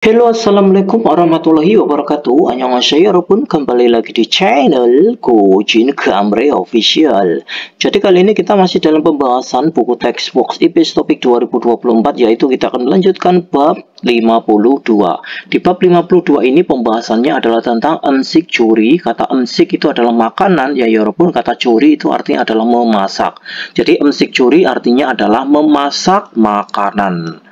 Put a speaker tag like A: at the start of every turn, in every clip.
A: Halo, assalamualaikum warahmatullahi wabarakatuh. Annyeonghaseyo, yarabbun. Kembali lagi di channel Kojin Gamre Official. Jadi kali ini kita masih dalam pembahasan buku textbook IPS topik 2024, yaitu kita akan melanjutkan bab 52. Di bab 52 ini pembahasannya adalah tentang ensik curi. Kata ensik itu adalah makanan, ya yarabbun. Kata curi itu artinya adalah memasak. Jadi ensik curi artinya adalah memasak makanan.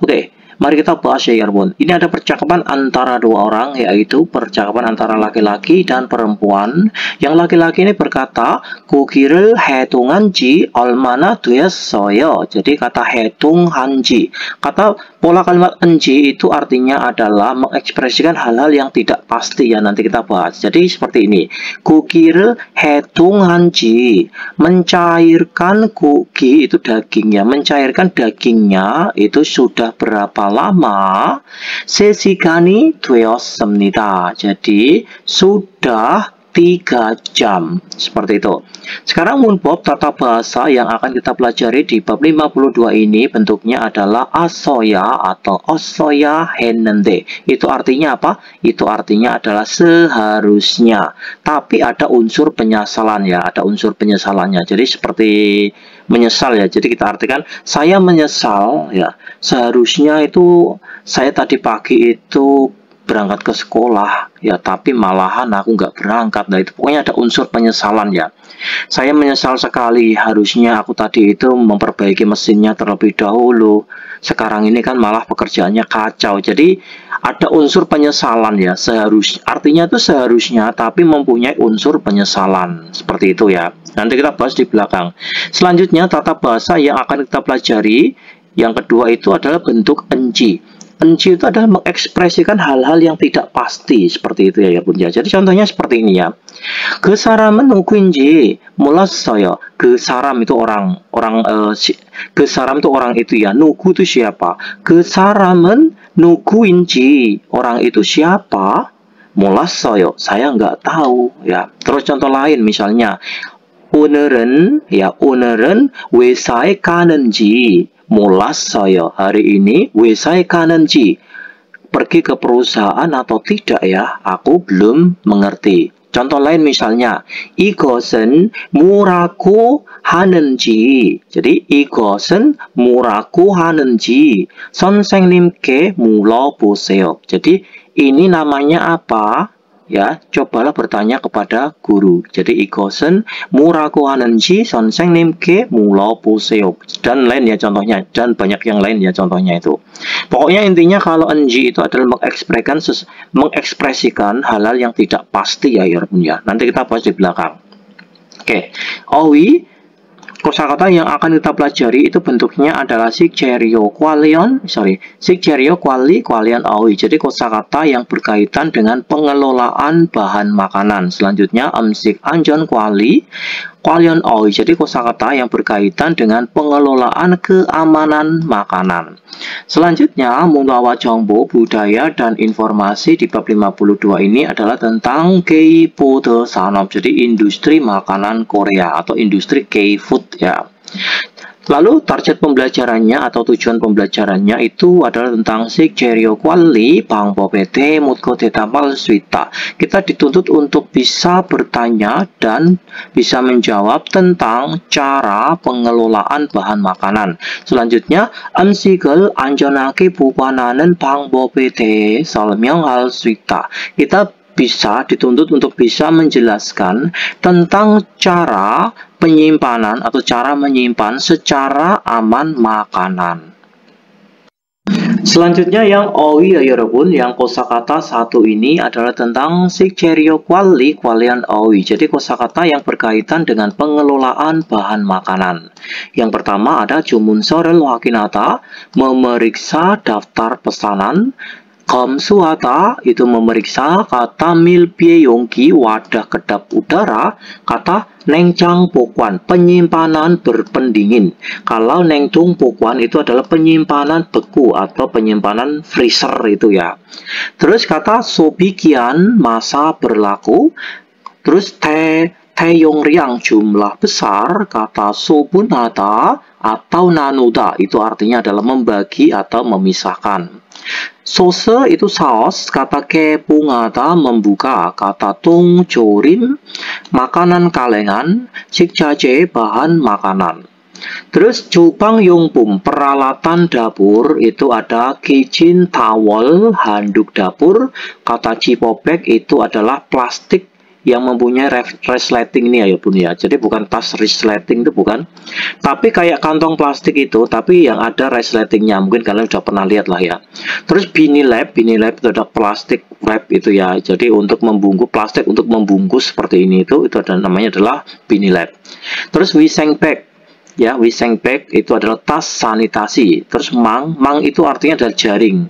A: Oke. Mari kita bahas ya Yarbun. Ini ada percakapan antara dua orang, yaitu percakapan antara laki-laki dan perempuan. Yang laki-laki ini berkata, 고기를 해동한지 얼마나 되었어요. Jadi kata 해동한지, kata pola kalimat enji itu artinya adalah mengekspresikan hal-hal yang tidak pasti, ya nanti kita bahas. Jadi seperti ini, 고기를 해동한지, mencairkan gogi itu dagingnya, mencairkan dagingnya itu sudah berapa lama? 3시간이 되었습니다. Jadi sudah 3 jam. Seperti itu. Sekarang munbob tata bahasa yang akan kita pelajari di bab 52 ini bentuknya adalah asoya atau osoya henende. Itu artinya apa? Itu artinya adalah seharusnya. Tapi ada unsur penyesalan ya, ada unsur penyesalannya. Jadi seperti menyesal ya. Jadi kita artikan saya menyesal ya. Seharusnya itu saya tadi pagi itu berangkat ke sekolah ya, tapi malahan aku nggak berangkat. Nah itu pokoknya ada unsur penyesalan ya. Saya menyesal sekali, harusnya aku tadi itu memperbaiki mesinnya terlebih dahulu. Sekarang ini kan malah pekerjaannya kacau. Jadi ada unsur penyesalan ya, artinya itu seharusnya tapi mempunyai unsur penyesalan. Seperti itu ya. Nanti kita bahas di belakang. Selanjutnya tata bahasa yang akan kita pelajari yang kedua itu adalah bentuk enci. Enci itu adalah mengekspresikan hal-hal yang tidak pasti, seperti itu ya bun ya. Jadi contohnya seperti ini ya. 그 사람은 누구인지 몰랐어요. 그 사람 itu 그 사람 itu orang itu ya. 누구 itu siapa? 그 사람은 누구인지, orang itu siapa? 몰랐어요. Saya nggak tahu ya. Terus contoh lain misalnya 오늘은 회사에 가는지 몰랐어요. Hari ini 회사에 가는지, pergi ke perusahaan atau tidak ya, aku belum mengerti. Contoh lain misalnya 이것은 뭐라고 하는지. Jadi 이것은 뭐라고 하는지 선생님께 물어보세요. Jadi ini namanya apa? Ya, cobalah bertanya kepada guru. Jadi 이것은 뭐라고 하는지 선생님께 물어보세요. Dan lain ya contohnya, dan banyak yang lain ya contohnya itu. Pokoknya intinya kalau enji itu adalah mengekspresikan hal-hal yang tidak pasti ya Yarbun ya. Nanti kita bahas di belakang. Oke. Owi, kosakata yang akan kita pelajari itu bentuknya adalah sikjerio kwalian awi. Jadi kosakata yang berkaitan dengan pengelolaan bahan makanan. Selanjutnya amsik anjon kwalian awi. Jadi kosakata yang berkaitan dengan pengelolaan keamanan makanan. Selanjutnya membawa 정보, budaya dan informasi di bab 52 ini adalah tentang K-food 산업. Jadi industri makanan Korea atau industri K-food ya. Lalu target pembelajarannya atau tujuan pembelajarannya itu adalah tentang sikjerio kwali 방법에 묻고 대답할 수 있다. Kita dituntut untuk bisa bertanya dan bisa menjawab tentang cara pengelolaan bahan makanan. Selanjutnya 음식을 안전하게 보관하는 방법에 대해 설명할 수 있다. Kita bisa dituntut untuk bisa menjelaskan tentang cara penyimpanan atau cara menyimpan secara aman makanan. Selanjutnya yang owi ya Yorobun, yang kosakata satu ini adalah tentang sikjerio kwalian owi. Jadi kosakata yang berkaitan dengan pengelolaan bahan makanan. Yang pertama ada jumunsorel wakinata, memeriksa daftar pesanan. 검수하다 itu memeriksa. Kata milpie yongki, wadah kedap udara. Kata nengcang pokwan, penyimpanan berpendingin. Kalau nengtung pokwan itu adalah penyimpanan beku atau penyimpanan freezer itu ya. Terus kata sobikian, masa berlaku. Terus taeyongriang, jumlah besar. Kata sobunata atau nanuda itu artinya adalah membagi atau memisahkan. Sose itu saus, kata kepungata membuka, kata tung jorim makanan kalengan, sikjaje bahan makanan. Terus jubang yongpum peralatan dapur itu ada kitchen towel handuk dapur, kata cipobek itu adalah plastik yang mempunyai resleting ini ya bun ya. Jadi bukan tas resleting itu bukan, tapi kayak kantong plastik itu, tapi yang ada resletingnya. Mungkin kalian sudah pernah lihat lah ya. Terus binilap itu ada plastik wrap itu ya. Jadi untuk membungkus plastik untuk membungkus seperti ini itu ada namanya adalah binilap. Terus wiseng bag. Ya, wiseng bag itu adalah tas sanitasi. Terus mang itu artinya adalah jaring.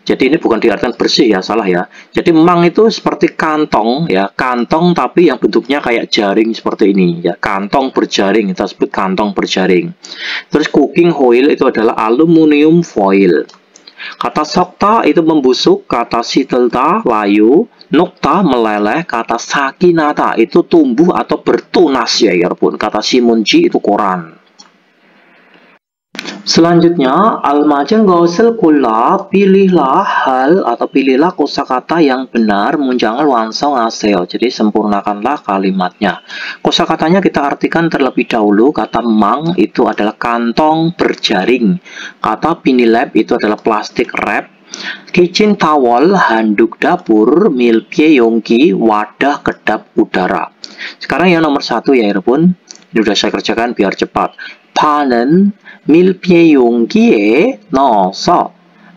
A: Jadi ini bukan diartikan bersih ya, salah ya. Jadi mang itu seperti kantong ya, kantong tapi yang bentuknya kayak jaring seperti ini ya, kantong berjaring, kita sebut kantong berjaring. Terus cooking oil itu adalah aluminium foil. Kata sokta itu membusuk, kata sitelta layu, nokta meleleh, kata sakinata itu tumbuh atau bertunas ya pun. Kata simunji itu koran. Selanjutnya, almajeng gausel kula, pilihlah hal atau pilihlah kosakata yang benar, munjangan wansong aseo. Jadi sempurnakanlah kalimatnya. Kosakatanya kita artikan terlebih dahulu. Kata mang itu adalah kantong berjaring. Kata binilap itu adalah plastik wrap. Kitchen towel handuk dapur, milpie yongki wadah kedap udara. Sekarang yang nomor 1 ya pun. Ini sudah saya kerjakan biar cepat. 파는 밀피에 용기에 넣어서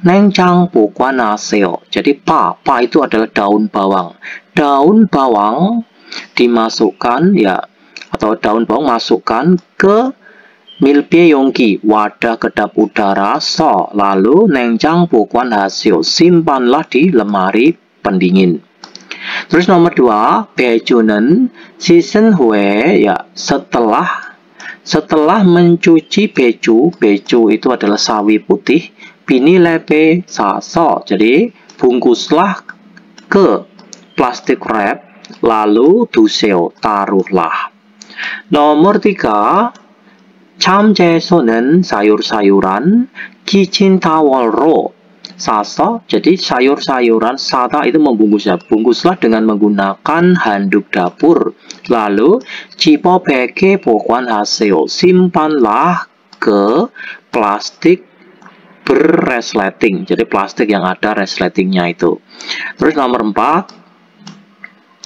A: 냉장 보관하세요. Jadi pa itu adalah daun bawang. Daun bawang dimasukkan ya, atau daun bawang masukkan ke milpie yongki wadah kedap udara, lalu 냉장 보관하세요. Simpanlah di lemari pendingin. Terus nomor 2, beju는 씻은 후에 ya, setelah mencuci beju itu adalah sawi putih, binilepe saso, jadi bungkuslah ke plastik wrap, lalu duseo, taruhlah. Nomor 3, 참채소는 sayur-sayuran, kitchen towel로 saso, jadi sayur-sayuran sata itu membungkusnya, bungkuslah dengan menggunakan handuk dapur. Lalu cipobeke 보관하세요, simpanlah ke plastik berresleting, jadi plastik yang ada resletingnya itu. Terus nomor 4,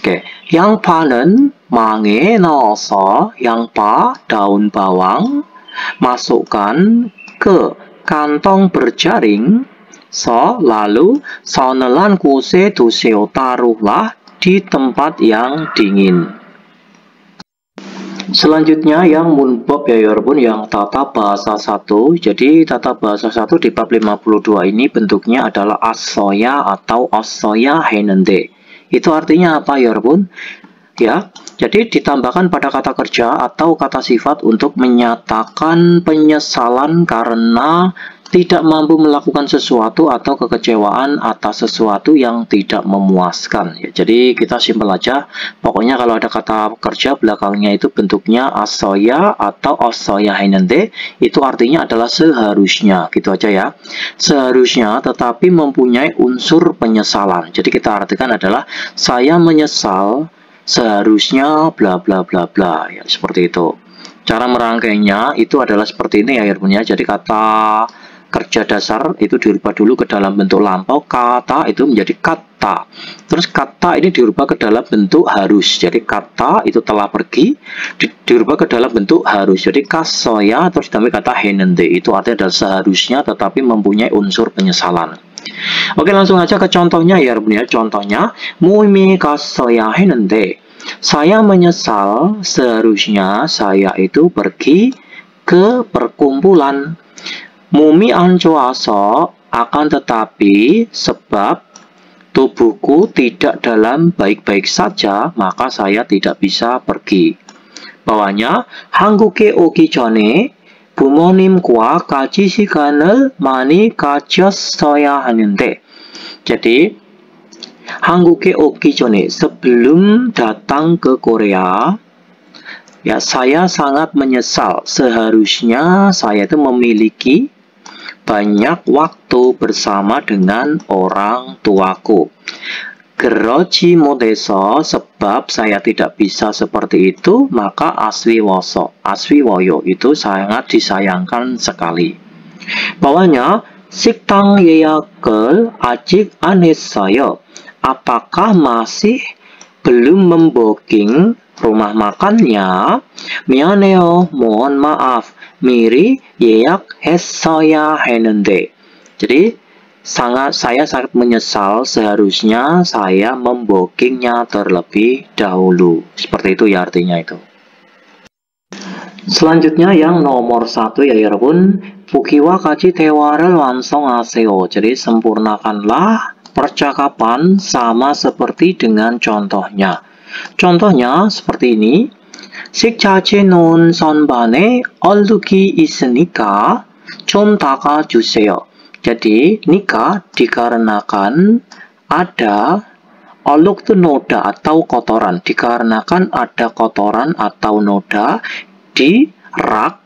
A: oke, 양파는 망에 넣어서, 양파 daun bawang masukkan ke kantong berjaring, lalu sonelan kuse duseo, taruhlah di tempat yang dingin. Selanjutnya yang munbob ya pun, yang tata bahasa 1. Jadi tata bahasa 1 di bab 52 ini bentuknya adalah asoya atau asoya henende. Itu artinya apa ya pun? Ya, jadi ditambahkan pada kata kerja atau kata sifat untuk menyatakan penyesalan karena tidak mampu melakukan sesuatu atau kekecewaan atas sesuatu yang tidak memuaskan. Ya, jadi kita simpel aja. Pokoknya kalau ada kata kerja belakangnya itu bentuknya asoya atau asoya henende, itu artinya adalah seharusnya. Gitu aja ya. Seharusnya tetapi mempunyai unsur penyesalan. Jadi kita artikan adalah saya menyesal seharusnya bla bla bla bla. Ya, seperti itu. Cara merangkainya itu adalah seperti ini ya punya. Jadi kata kerja dasar itu dirubah dulu ke dalam bentuk lampau, kata itu menjadi kata. Terus kata ini dirubah ke dalam bentuk harus. Jadi kata itu telah pergi dirubah ke dalam bentuk harus. Jadi kasoya terus ditambah kata henende, itu artinya adalah seharusnya tetapi mempunyai unsur penyesalan. Oke, langsung aja ke contohnya ya punya. Contohnya muimi kasoya henende, saya menyesal seharusnya saya itu pergi ke perkumpulan. Mumi an 좋아서, akan tetapi sebab tubuhku tidak dalam baik-baik saja, maka saya tidak bisa pergi. Bawahnya 한국에 오기 전에 부모님과 같이 시간을 많이 가졌어야 하는데. Jadi 한국에 오기 전에, sebelum datang ke Korea, ya saya sangat menyesal seharusnya saya itu memiliki banyak waktu bersama dengan orang tuaku. Geroji modeso, sebab saya tidak bisa seperti itu, maka aswiwoyo itu sangat disayangkan sekali. Bawahnya, 식당 예약을 아직 안 했어요. Apakah masih belum membooking rumah makannya? 미안해요, mohon maaf, 미리 예약했어야 했는데. Jadi, saya sangat menyesal, seharusnya saya membookingnya terlebih dahulu. Seperti itu ya artinya itu. Selanjutnya yang nomor 1 ya 여러분, 부기와 같이 대화를 완성하세요. Jadi sempurnakanlah percakapan sama seperti dengan contohnya. Contohnya seperti ini. 식자재 놓은 선반에 얼룩이 있으니까 좀 닦아주세요. Jadi nika dikarenakan ada oluk itu noda atau kotoran. Dikarenakan ada kotoran atau noda di rak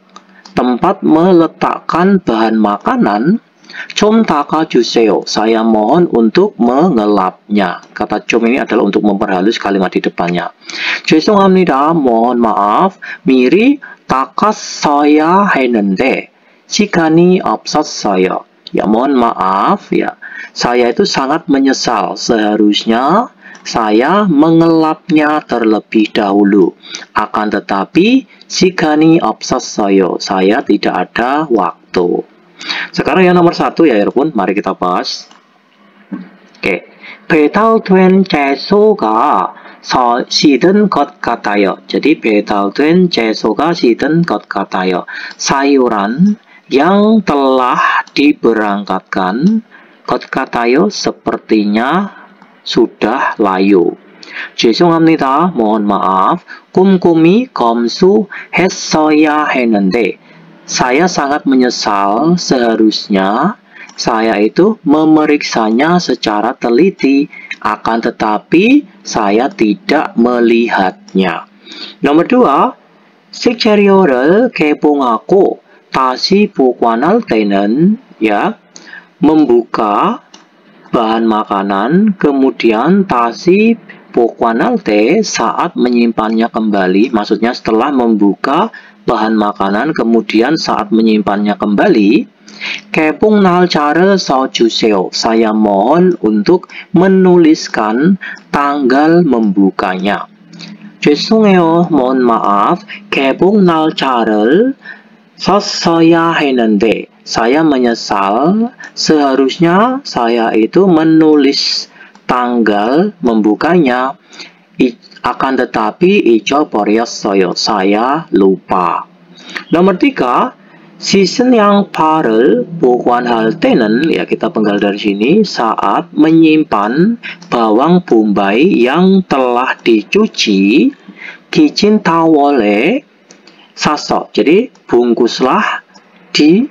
A: tempat meletakkan bahan makanan, 좀 닦아주세요. Saya mohon untuk mengelapnya. Kata 좀 ini adalah untuk memperhalus kalimat di depannya. 죄송합니다. mohon maaf. 미리 닦았어야 했는데 시간이 없었어요. Ya, mohon maaf ya. Saya itu sangat menyesal. Seharusnya saya mengelapnya terlebih dahulu. Akan tetapi 시간이 없었어요. Saya tidak ada waktu. Sekarang yang nomor 1 ya 여러분, mari kita bahas. Oke. 배달된 채소가 시든 것 같아요. Jadi 배달된 채소가 시든 것 같아요. Sayuran yang telah diberangkatkan, 것 같아요, sepertinya sudah layu. 죄송합니다. mohon maaf. 꼼꼼히 검수했어야 했는데. Saya sangat menyesal, seharusnya saya itu memeriksanya secara teliti, akan tetapi saya tidak melihatnya. Nomor 2, 식재료를 개봉하고 다시 보관할 때는, ya, membuka bahan makanan, kemudian 다시 보관할 때 saat menyimpannya kembali, maksudnya setelah membuka bahan makanan, kemudian saat menyimpannya kembali. 개봉 날짜를 써주세요. Saya mohon untuk menuliskan tanggal membukanya. 죄송해요, mohon maaf. 개봉 날짜를 썼어야 했는데. Saya menyesal, seharusnya saya itu menulis tanggal membukanya. Akan tetapi 잊어버렸어요. Saya lupa. Nomor 3, season yang par을 보관할 때는, ya kita penggal dari sini, saat menyimpan bawang bombay yang telah dicuci, kijin tawole saso. Jadi bungkuslah di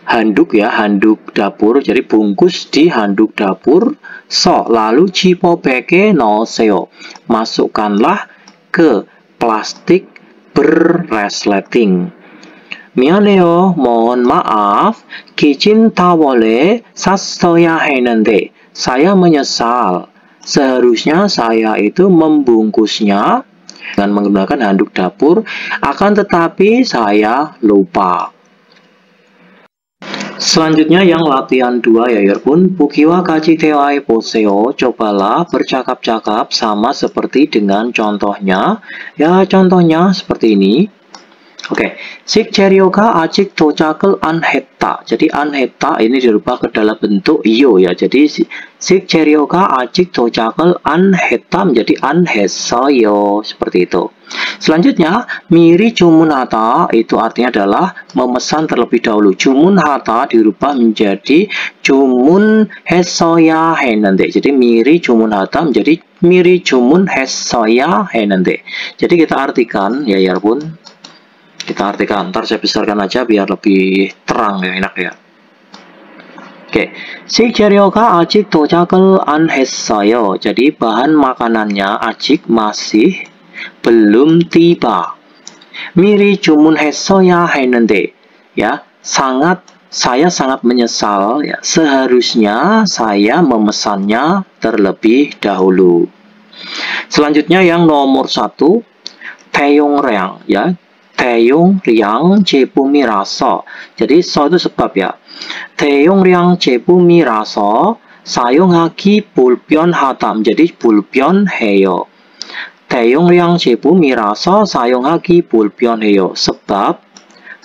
A: handuk ya, handuk dapur. Jadi bungkus di handuk dapur. So, lalu cipobeke 넣으세요. Masukkanlah ke plastik berresleting. 미안해요, mohon maaf. kijin tawole 샀어야 했는데. Saya menyesal, seharusnya saya itu membungkusnya dengan menggunakan handuk dapur, akan tetapi saya lupa. Selanjutnya yang latihan 2 ya 여러분. 보기와 같이 대화해 보세요. Cobalah bercakap-cakap sama seperti dengan contohnya. Ya, contohnya seperti ini. Oke, 식재료가 아직 도착을 안 했다. Jadi 안 했다 ini dirubah ke dalam bentuk iyo ya. Jadi 식재료가 아직 도착을 안 했다 menjadi 안 했어요. Seperti itu. Selanjutnya, 미리 주문하다 itu artinya adalah memesan terlebih dahulu. 주문하다 dirubah menjadi 주문했어야 했는데. Jadi 미리 주문하다 menjadi 미리 주문했어야 했는데. Jadi kita artikan ya 여러분. Kita artikan, ntar saya besarkan aja biar lebih terang ya, enak ya. Oke, 식재료가 아직 도착을 안 했어요. Jadi bahan makanannya 아직 masih belum tiba. 미리 주문했어야 했는데, ya, saya sangat menyesal ya, seharusnya saya memesannya terlebih dahulu. Selanjutnya yang nomor 1, taeyongryang ya. taeyongryang 제품이라서. Jadi so itu sebab ya. taeyongryang 제품이라서 사용하기 불편하다. Jadi 불편해요. taeyongryang 제품이라서 사용하기 불편해요. Sebab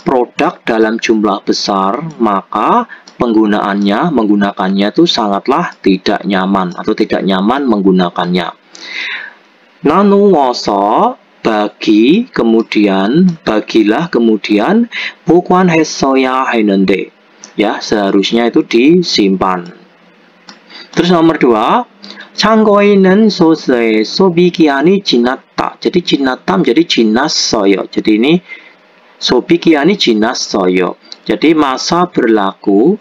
A: produk dalam jumlah besar, maka menggunakannya itu sangatlah tidak nyaman atau tidak nyaman menggunakannya. 나누어서 bagilah kemudian 보관했어야 했는데 ya, seharusnya itu disimpan. Terus nomor 2, 창고에는 소스의 소비기한이 지났다. Jadi 지났다 menjadi 지났어요. Jadi ini 소비기한이 지났어요. Jadi masa berlaku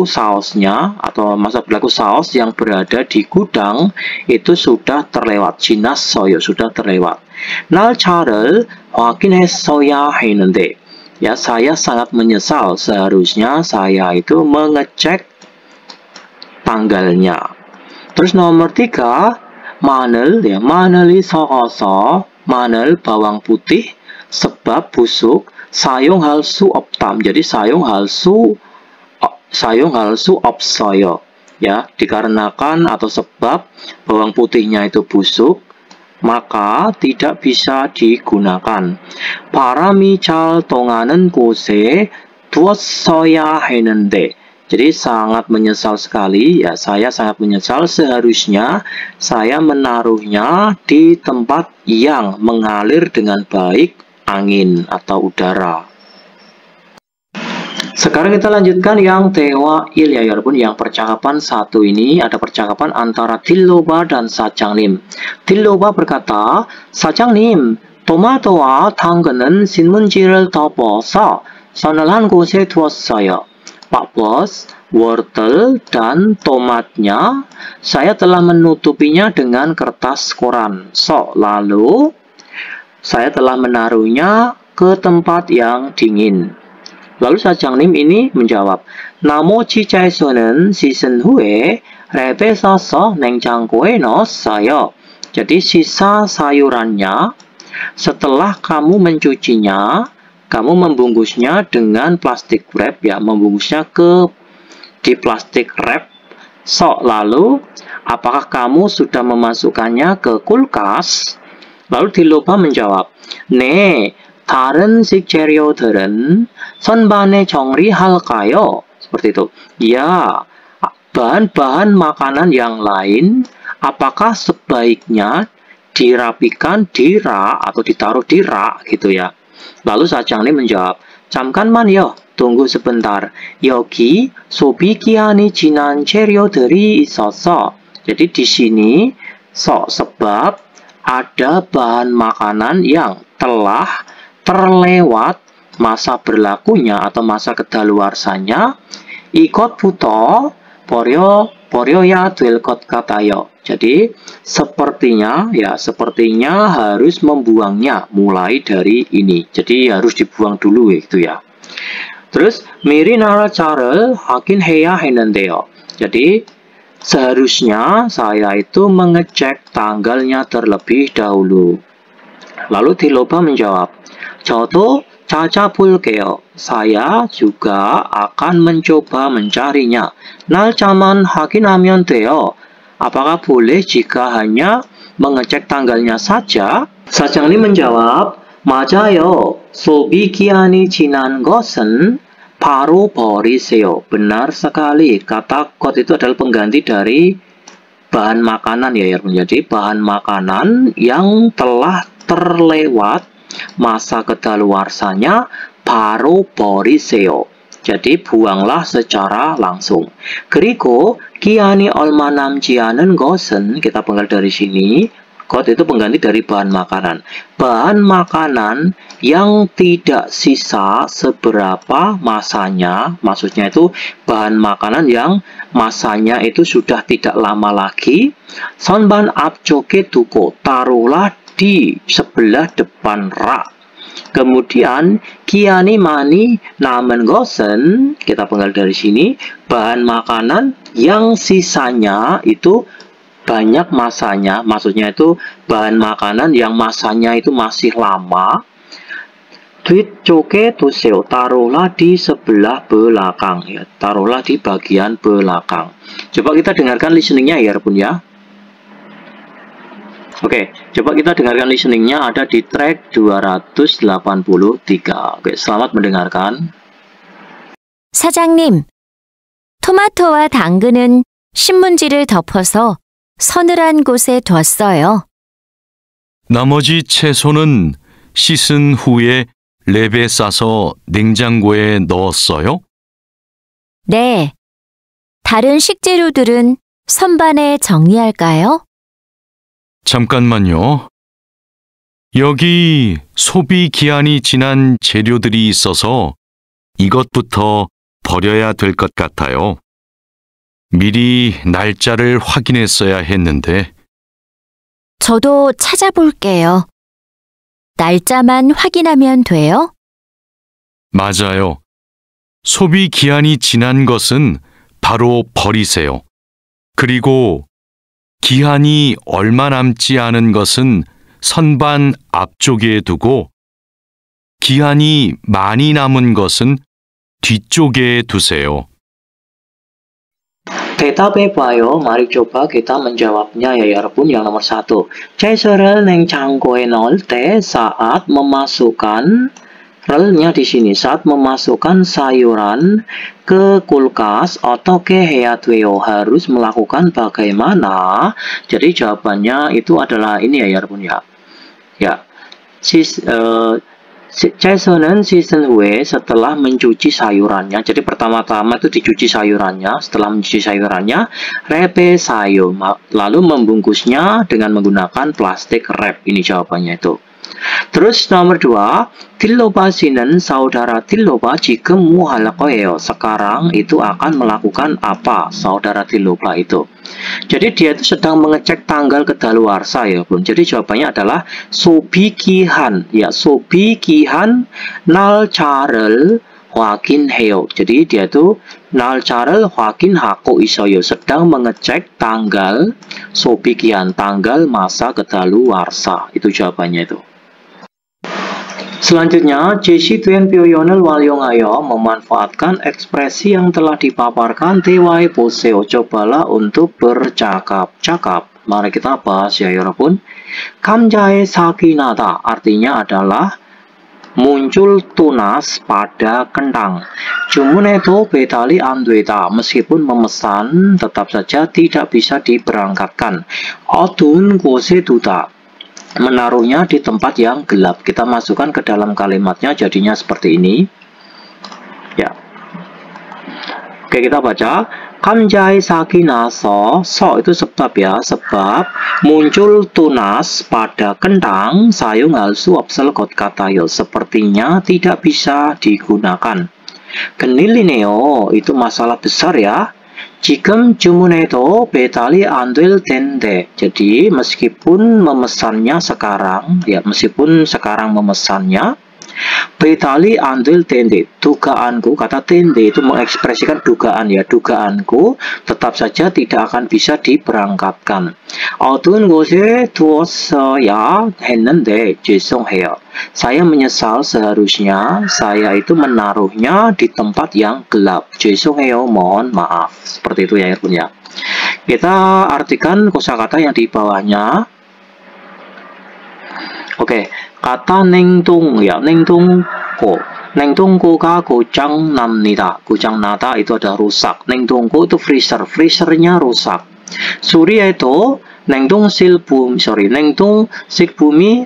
A: sausnya atau masa berlaku saus yang berada di gudang itu sudah terlewat. 지났어요, sudah terlewat. 날짜를 확인했어야 했는데. Ya, saya sangat menyesal, seharusnya saya itu mengecek tanggalnya. Terus nomor 3, 마늘 ya, 마늘이 썩어서, 마늘 bawang putih sebab busuk. 사용할 수 없다. Jadi 사용할 수 없어요. Ya, dikarenakan atau sebab bawang putihnya itu busuk, maka tidak bisa digunakan. 바람이 잘 통하는 곳에 두었어야 했는데. Jadi sangat menyesal sekali ya, saya sangat menyesal, seharusnya saya menaruhnya di tempat yang mengalir dengan baik angin atau udara. Sekarang kita lanjutkan yang 대화일 ya 여러분. Yang percakapan 1 ini ada percakapan antara 딜로바 dan 사장님. 딜로바 berkata, 사장님, 토마토와 당근은 신문지를 덮어서 서늘한 곳에 두었어요. Pak Bos, wortel dan tomatnya saya telah menutupinya dengan kertas koran. Lalu saya telah menaruhnya ke tempat yang dingin. Lalu 사장님 ini menjawab, 나머지 채소는 씻은 후에 랩에 싸서 냉장고에 넣었어요. Jadi sisa sayurannya, setelah kamu mencucinya, kamu membungkusnya dengan plastik wrap ya, membungkusnya di plastik wrap. Lalu apakah kamu sudah memasukkannya ke kulkas? Lalu 딜로바 menjawab, 네, 다른 식재료들은 선반에 정리할까요? Seperti itu. Ya, bahan-bahan makanan yang lain, apakah sebaiknya dirapikan di rak atau ditaruh di rak gitu ya. Lalu 사장님 menjawab, 잠깐만요, tunggu sebentar. 여기 소비기한이 지난 재료들이 있어서. Jadi di sini sebab ada bahan makanan yang telah terlewat masa berlakunya atau masa kedaluarsanya. 이것부터 버려야 될 것 같아요. Jadi sepertinya harus membuangnya mulai dari ini. Jadi harus dibuang dulu gitu ya. Terus 미리 날짜를 확인해야 했는데요. Jadi seharusnya saya itu mengecek tanggalnya terlebih dahulu. Lalu 딜로바 menjawab, 저도 찾아볼게요. Saya juga akan mencoba mencarinya. 날짜만 확인하면 돼요. Apakah boleh jika hanya mengecek tanggalnya saja? 사장님 menjawab, 맞아요. 소비기한이 지난 것은 바로 버리세요. Benar sekali. Kata got itu adalah pengganti dari bahan makanan ya. Jadi bahan makanan yang telah terlewat masa kedaluarsanya 바로 버리세요. Jadi buanglah secara langsung. 그리고 기한이 얼마 남지 않은 것은, kita penggal dari sini, got itu pengganti dari bahan makanan. Bahan makanan yang tidak sisa seberapa masanya, maksudnya itu bahan makanan yang masanya itu sudah tidak lama lagi. 선반 앞쪽에 두고, taruhlah di sebelah depan rak. Kemudian kiani mani namen gosen, kita penggal dari sini, bahan makanan yang sisanya itu banyak masanya, maksudnya itu bahan makanan yang masanya itu masih lama. Tweet coke tuseo, taruhlah di sebelah belakang ya, taruhlah di bagian belakang. Coba kita dengarkan listeningnya ya Repun ya. Oke, coba kita dengarkan listeningnya, ada di track 283. Oke, selamat mendengarkan.
B: 사장님, 토마토와 당근은 신문지를 덮어서 서늘한 곳에 뒀어요.
C: 나머지 채소는 씻은 후에 랩에 싸서 냉장고에 넣었어요?
B: 네. 다른 식재료들은 선반에 정리할까요?
C: 잠깐만요. 여기 소비 기한이 지난 재료들이 있어서 이것부터 버려야 될 것 같아요. 미리 날짜를 확인했어야 했는데.
B: 저도 찾아볼게요. 날짜만 확인하면 돼요?
C: 맞아요. 소비 기한이 지난 것은 바로 버리세요. 그리고 기한이 얼마 남지 않은 것은 선반 앞쪽에 두고 기한이 많이 남은 것은 뒤쪽에 두세요.
A: 대답해봐요. Mari coba kita menjawabnya ya Repun. Yang nomor 1. Caiserel neng cangkoe nol te saat memasukkan relnya di sini saat memasukkan sayuran ke kulkas atau ke heatweo harus melakukan bagaimana? Jadi jawabannya itu adalah ini ya Repun ya. Ya. Jasonen season hu에 setelah mencuci sayurannya. Jadi pertama-tama itu dicuci sayurannya. Setelah mencuci sayurannya, repe sayur, lalu membungkusnya dengan menggunakan plastik wrap. Ini jawabannya itu. Terus nomor 2, Tilloba Sinen saudara Tilloba 지금 뭐 할 거예요? Sekarang itu akan melakukan apa saudara Tilloba itu? Jadi dia itu sedang mengecek tanggal kedaluarsa ya Bun. Jadi jawabannya adalah 소비기한 ya, 소비기한 날짜를 확인해요. Jadi dia itu 날짜를 확인하고 있어요. Sedang mengecek tanggal 소비기한, tanggal masa kedaluarsa. Itu jawabannya itu. Selanjutnya, Jesse Tuen Pyoyonel Walyongayo memanfaatkan ekspresi yang telah dipaparkan Tewai Poseo. Cobalah untuk bercakap-cakap. Mari kita bahas ya Yorobun. Kamjae sakinada artinya adalah muncul tunas pada kentang. Jumuneto betali andweta, meskipun memesan tetap saja tidak bisa diberangkatkan. Odun gose duda, menaruhnya di tempat yang gelap. Kita masukkan ke dalam kalimatnya jadinya seperti ini ya. Oke, kita baca kamjai sakinaso, so itu sebab ya, sebab muncul tunas pada kentang sayung halsu opsel kot katayo, sepertinya tidak bisa digunakan. Genilineo itu masalah besar ya. 지금 주문해도 배달이 안 될 텐데. Jadi meskipun memesannya sekarang, ya meskipun sekarang memesannya, 배달이 안 될 텐데. Dugaanku, kata tende itu mengekspresikan dugaan ya, dugaanku tetap saja tidak akan bisa diberangkatkan. 어두운 곳에 두었어야 했는데 죄송해요. Saya menyesal, seharusnya saya itu menaruhnya di tempat yang gelap. 죄송해요, mohon maaf. Seperti itu ya Irfan ya. Kita artikan kosakata yang di bawahnya. Oke, kata 냉동 ya, 냉동고. 냉동고가 고장 납니다. 고장 나다 itu ada rusak. 냉동고 itu freezer, freezernya rusak. 수리해도 냉동식품이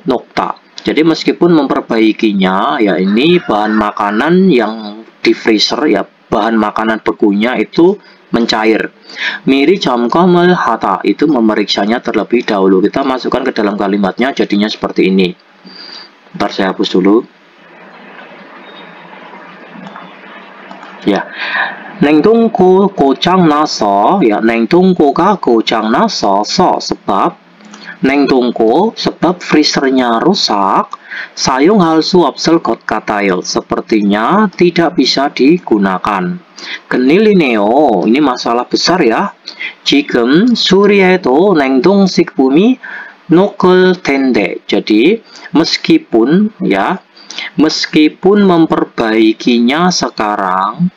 A: 녹다. Jadi meskipun memperbaikinya, ya ini bahan makanan yang di freezer ya, bahan makanan bekunya itu mencair. Miri jamkomel hata itu memeriksanya terlebih dahulu. Kita masukkan ke dalam kalimatnya jadinya seperti ini. Ntar saya hapus dulu. Ya, 냉동고 고장 나서, ya 냉동고가 고장 나서, sebab 냉동고 sebab freezernya rusak, 사용할 수 없을 것 같아요. Sepertinya tidak bisa digunakan. 큰일이네요. Ini masalah besar ya. 지금 수리해도 냉동식품이 녹을 텐데. Jadi meskipun memperbaikinya sekarang,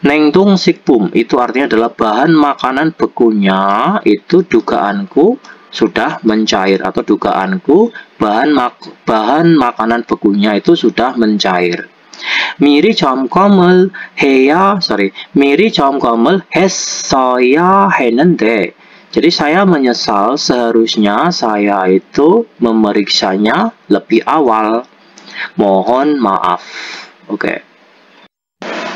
A: 냉동식품 itu artinya adalah bahan makanan bekunya, itu dugaanku sudah mencair, atau dugaanku bahan makanan bekunya itu sudah mencair. 미리 점검을 했어야 했는데. Jadi saya menyesal, seharusnya saya itu memeriksanya lebih awal. Mohon maaf. Oke.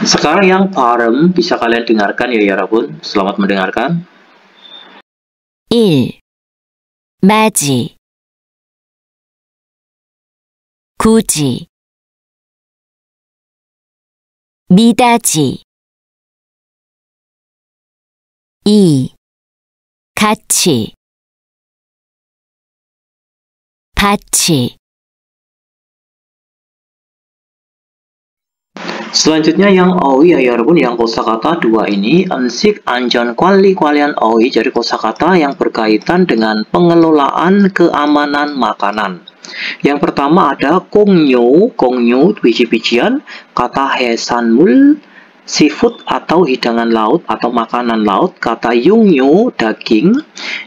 A: Sekarang yang 발음 bisa kalian dengarkan ya 여러분. Selamat mendengarkan.
B: 1. 맞이 굳이 미닫이 2. 같이 같이
A: Selanjutnya yang OI ya 여러분, yang kosakata dua ini, ensik anjon kualian OI, jadi kosakata yang berkaitan dengan pengelolaan keamanan makanan. Yang pertama ada 공유, biji-bijian, kata 해산물, seafood atau hidangan laut atau makanan laut, kata 육류, daging,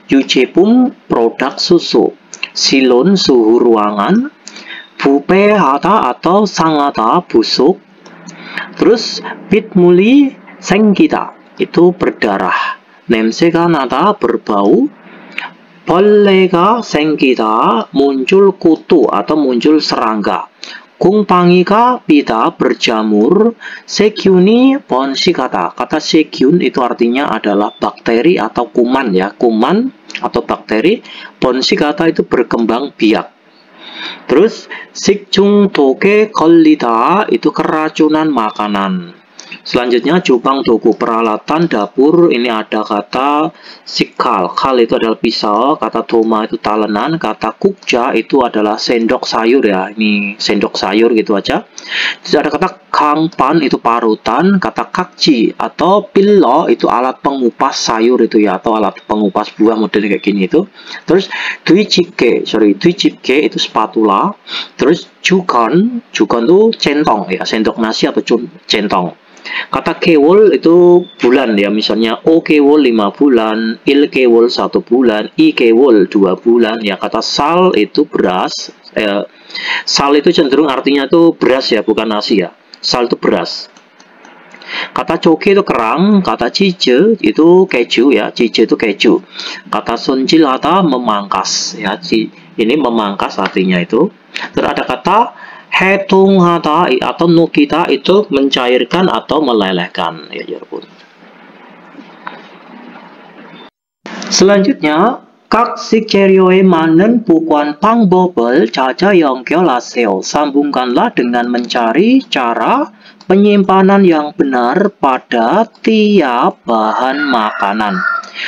A: 유제품, produk susu, silon, suhu ruangan, 부패하다 atau 상하다, busuk. Terus pitmuli 생기다 itu berdarah, 냄새가 나다 berbau, 벌레가 생기다 muncul kutu atau muncul serangga, 곰팡이가 피다 berjamur, 세균이 번식하다. Kata 세균 itu artinya adalah bakteri atau kuman ya, kuman atau bakteri, 번식하다 itu berkembang biak. Terus 식중독에 걸리다 itu keracunan makanan. Selanjutnya jubang doku, peralatan dapur, ini ada kata sikal. Kal itu adalah pisau, kata doma itu talenan, kata kukja itu adalah sendok sayur ya. Ini sendok sayur gitu aja. Terus ada kata kangpan itu parutan, kata kakji atau pillo itu alat pengupas sayur itu ya, atau alat pengupas buah model kayak gini itu. Terus duijibke itu spatula. Terus jukon itu centong ya, sendok nasi atau centong. Kata kewol itu bulan ya, misalnya o kewol 5 bulan, il kewol 1 bulan, i kewol 2 bulan ya. Kata sal itu beras, sal itu cenderung artinya itu beras ya, bukan nasi ya. Sal itu beras. Kata coke itu kerang, kata cije itu keju ya, cije itu keju. Kata sonjilata memangkas ya, ini memangkas artinya itu. Terus ada kata 해통하다 atau nukita itu mencairkan atau melelehkan ya 여러분. Selanjutnya, 각 식재료에 맞는 보관 방법을 찾아 연결하세요. Sambungkanlah dengan mencari cara penyimpanan yang benar pada tiap bahan makanan.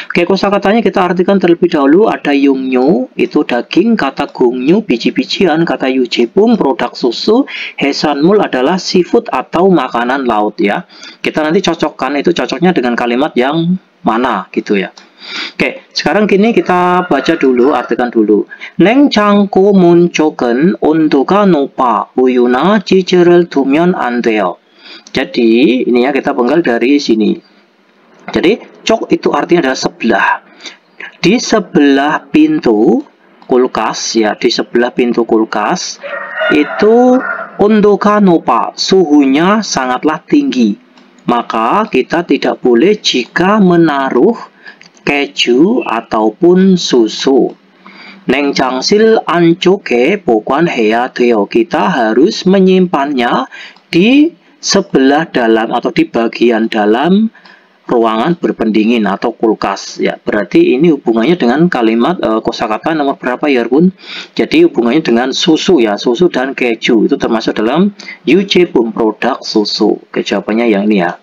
A: Oke, kosakatanya kita artikan terlebih dahulu. Ada yungyu, itu daging, kata gungyu, biji-bijian, kata yujepum, produk susu, 해산물 adalah seafood atau makanan laut ya. Kita nanti cocokkan, itu cocoknya dengan kalimat yang mana gitu ya. Oke, sekarang gini kita baca dulu, artikan dulu. 냉장고 문 쪽은 온도가 높아 우유나 치즈를 두면 안 돼요. Jadi, ini ya kita penggal dari sini. Jadi, cok itu artinya adalah sebelah. Di sebelah pintu kulkas ya, di sebelah pintu kulkas itu 온도가 높아, suhunya sangatlah tinggi. Maka kita tidak boleh jika menaruh keju ataupun susu. 냉장실 안쪽에 보관해야 돼요. Kita harus menyimpannya di sebelah dalam atau di bagian dalam ruangan berpendingin atau kulkas ya. Berarti ini hubungannya dengan kalimat kosakata nomor berapa ya Bun? Jadi hubungannya dengan susu ya, susu dan keju itu termasuk dalam 유제품 produk susu. Jawabannya yang ini ya.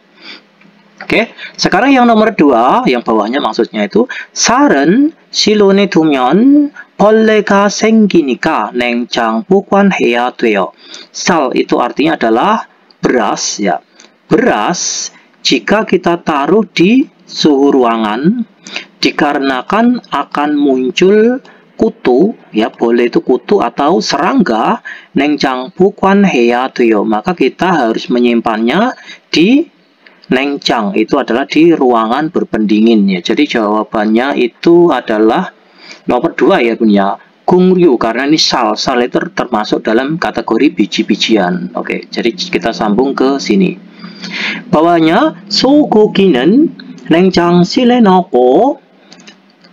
A: Oke, sekarang yang nomor 2, yang bawahnya maksudnya itu 살은 실온에 두면 벌레가 생기니까 냉장 보관해야 돼요. Sal itu artinya adalah beras ya. Beras jika kita taruh di suhu ruangan dikarenakan akan muncul kutu ya, boleh itu kutu atau serangga, 냉장 보관해야 돼요. Maka kita harus menyimpannya di 냉장, itu adalah di ruangan berpendingin ya. Jadi jawabannya itu adalah nomor 2 ya Bun ya. Gungryu, karena ini sal itu termasuk dalam kategori biji-bijian. Oke, jadi kita sambung ke sini. Bawahnya 소고기는 냉장실에 넣고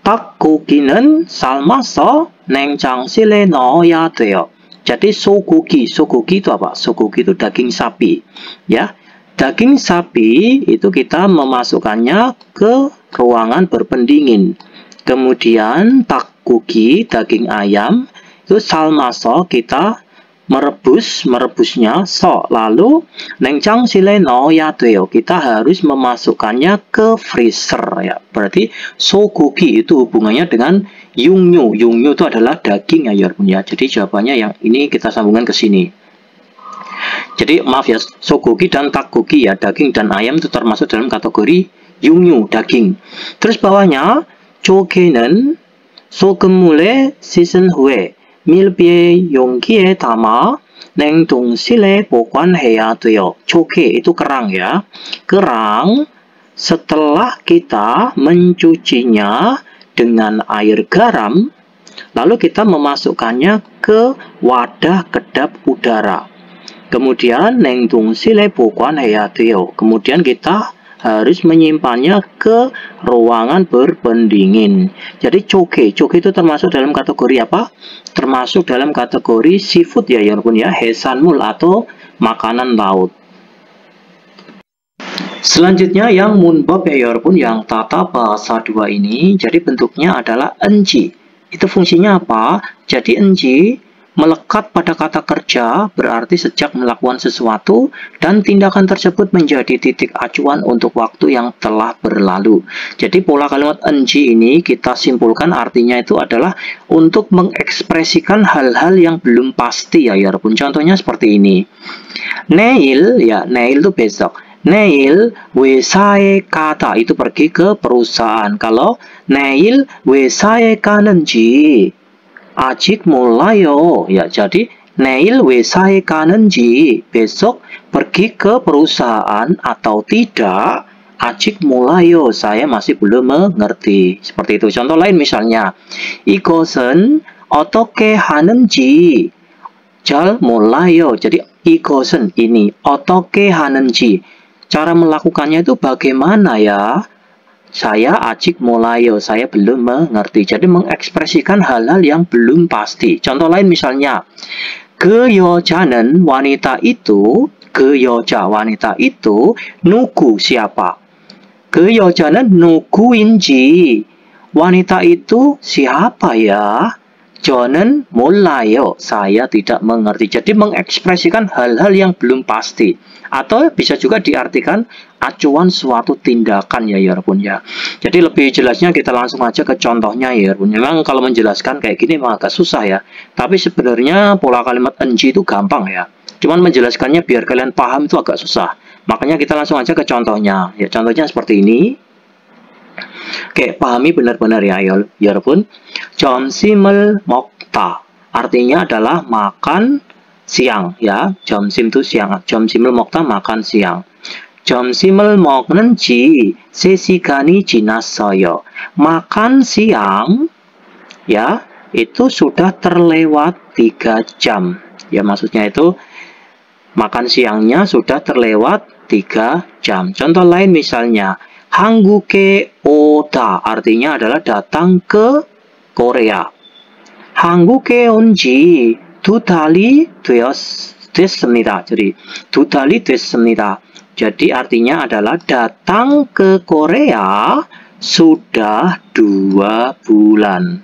A: 닭고기는 삶아서 냉장실에 넣어야 돼요. Jadi sogogi itu apa? Sogogi itu daging sapi ya. Daging sapi itu kita memasukkannya ke ruangan berpendingin. Kemudian takgogi, daging ayam, itu 삶아서 kita merebusnya, lalu 냉장실에 넣어야 돼요. Kita harus memasukkannya ke freezer ya. Berarti sogogi itu hubungannya dengan yungyu. Yungyu itu adalah daging ya, ya. Jadi jawabannya yang ini kita sambungkan ke sini. Jadi maaf ya, sogogi dan takgogi ya, daging dan ayam itu termasuk dalam kategori yungyu, daging. Terus bawahnya 조개는 소금물에 씻은 후에 밀비의 용기에 담아 냉동실에 보관해야 돼요. 조개 itu kerang ya. Kerang setelah kita mencucinya dengan air garam, lalu kita memasukkannya ke wadah kedap udara. Kemudian 냉동실에 보관해야 돼요. Kemudian kita harus menyimpannya ke ruangan berpendingin. Jadi coge itu termasuk dalam kategori apa? Termasuk dalam kategori seafood ya Yorpun ya, 해산물 atau makanan laut. Selanjutnya yang munbab ya Yorpun, yang tata bahasa 2 ini, jadi bentuknya adalah enji. Itu fungsinya apa? Jadi enji melekat pada kata kerja, berarti sejak melakukan sesuatu dan tindakan tersebut menjadi titik acuan untuk waktu yang telah berlalu. Jadi pola kalimat enji ini kita simpulkan artinya itu adalah untuk mengekspresikan hal-hal yang belum pasti ya Yorpun. Contohnya seperti ini. Neil ya, neil itu besok. Neil 회사에 가다 itu pergi ke perusahaan. Kalau neil 회사에 가는지 아직 몰라요. Ya, jadi 내일 회사에 가는지 besok pergi ke perusahaan atau tidak, 아직 몰라요. Saya masih belum mengerti. Seperti itu. Contoh lain misalnya, 이것은 어떻게 하는지 잘 몰라요. Jadi 이것은 ini, 어떻게 하는지 cara melakukannya itu bagaimana ya? Saya 아직 몰라요, saya belum mengerti. Jadi mengekspresikan hal-hal yang belum pasti. Contoh lain misalnya, 그 여자는 wanita itu, 그 여자 wanita itu 누구 siapa? 그 여자는 누구인지 wanita itu siapa ya? 저는 몰라요, saya tidak mengerti. Jadi mengekspresikan hal-hal yang belum pasti. Atau bisa juga diartikan acuan suatu tindakan ya Yorpun ya. Jadi lebih jelasnya kita langsung aja ke contohnya ya Yorpun. Memang kalau menjelaskan kayak gini memang agak susah ya. Tapi sebenarnya pola kalimat enji itu gampang ya. Cuman menjelaskannya biar kalian paham itu agak susah. Makanya kita langsung aja ke contohnya. Ya, contohnya seperti ini. Oke, pahami benar-benar ya Yorpun. 점심을 먹다 artinya adalah makan siang ya. 점심 itu siang. 점심을 먹다 makan siang. 점심을 먹는 지 3시간이 지났어요. Makan siang ya itu sudah terlewat 3 jam. Ya maksudnya itu makan siangnya sudah terlewat 3 jam. Contoh lain misalnya 한국에 오다 artinya adalah datang ke Korea. 한국에 온 지 2달이 됐습니다. Jadi 2달이 됐습니다. Jadi artinya adalah datang ke Korea sudah 2 bulan.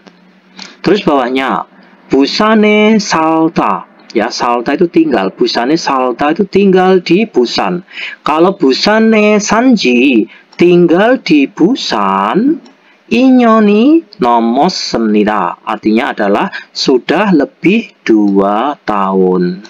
A: Terus bawahnya 부산에 살다. Ya, 살다 itu tinggal. 부산에 살다 itu tinggal di Busan. Kalau 부산에 산지 tinggal di Busan 2년이 넘었습니다. Artinya adalah sudah lebih 2 tahun.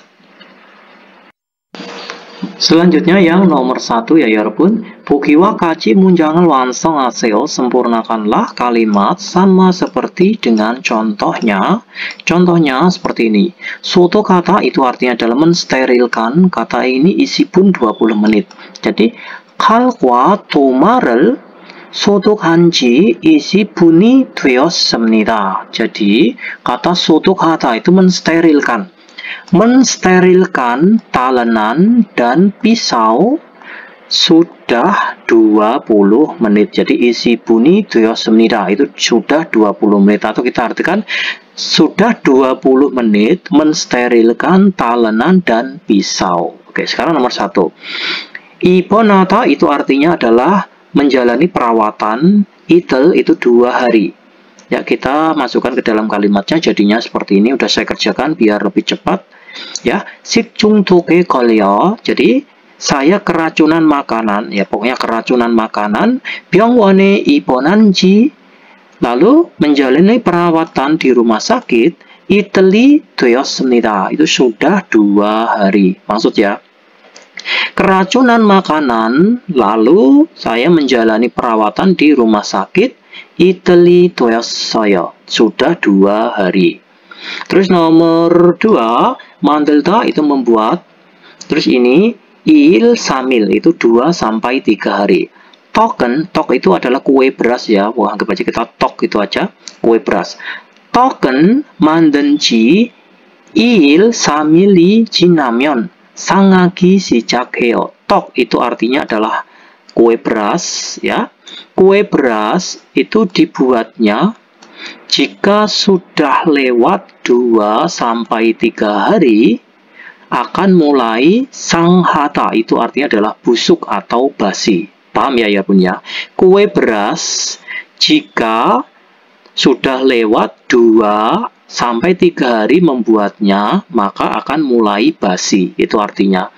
A: Selanjutnya yang nomor 1 ya 여러분. 보기와 같이 문장을 완성하세요. Sempurnakanlah kalimat sama seperti dengan contohnya. Contohnya seperti ini. Soto kata itu artinya adalah mensterilkan. Kata ini isi pun 20 menit. Jadi 칼과 도마를 소독한 지 20분이 되었습니다. Jadi, kata 소독하다 itu mensterilkan. Mensterilkan talenan dan pisau sudah 20 menit. Jadi, isi bunyi 되었습니다. Itu sudah 20 menit. Atau kita artikan, sudah 20 menit mensterilkan talenan dan pisau. Oke, sekarang nomor 1. 입원하다 itu artinya adalah menjalani perawatan. Itel itu 2 hari. Ya, kita masukkan ke dalam kalimatnya jadinya seperti ini. Udah saya kerjakan biar lebih cepat. Ya, 식중독에 걸려. Jadi saya keracunan makanan. Ya, pokoknya keracunan makanan. 병원에 입원한 지. Lalu menjalani perawatan di rumah sakit. 이틀이 되었습니다. Itu sudah 2 hari. Maksud ya. Keracunan makanan, lalu saya menjalani perawatan di rumah sakit. 이틀이 되었어요. Sudah 2 hari. Terus nomor 2, 만들다 itu membuat. Terus ini 2, 3일 itu 2 sampai 3 hari. 떡은, tok itu adalah kue beras ya. Wah, anggap aja kita tok itu aja, kue beras. 떡은 만든 지 2, 3일이 지나면 상하기 시작해요. tok itu artinya adalah kue beras ya. Kue beras itu dibuatnya jika sudah lewat 2 sampai 3 hari akan mulai sanghata, itu artinya adalah busuk atau basi. Paham ya ya punya? Kue beras jika sudah lewat 2 sampai 3 hari membuatnya, maka akan mulai basi. Itu artinya.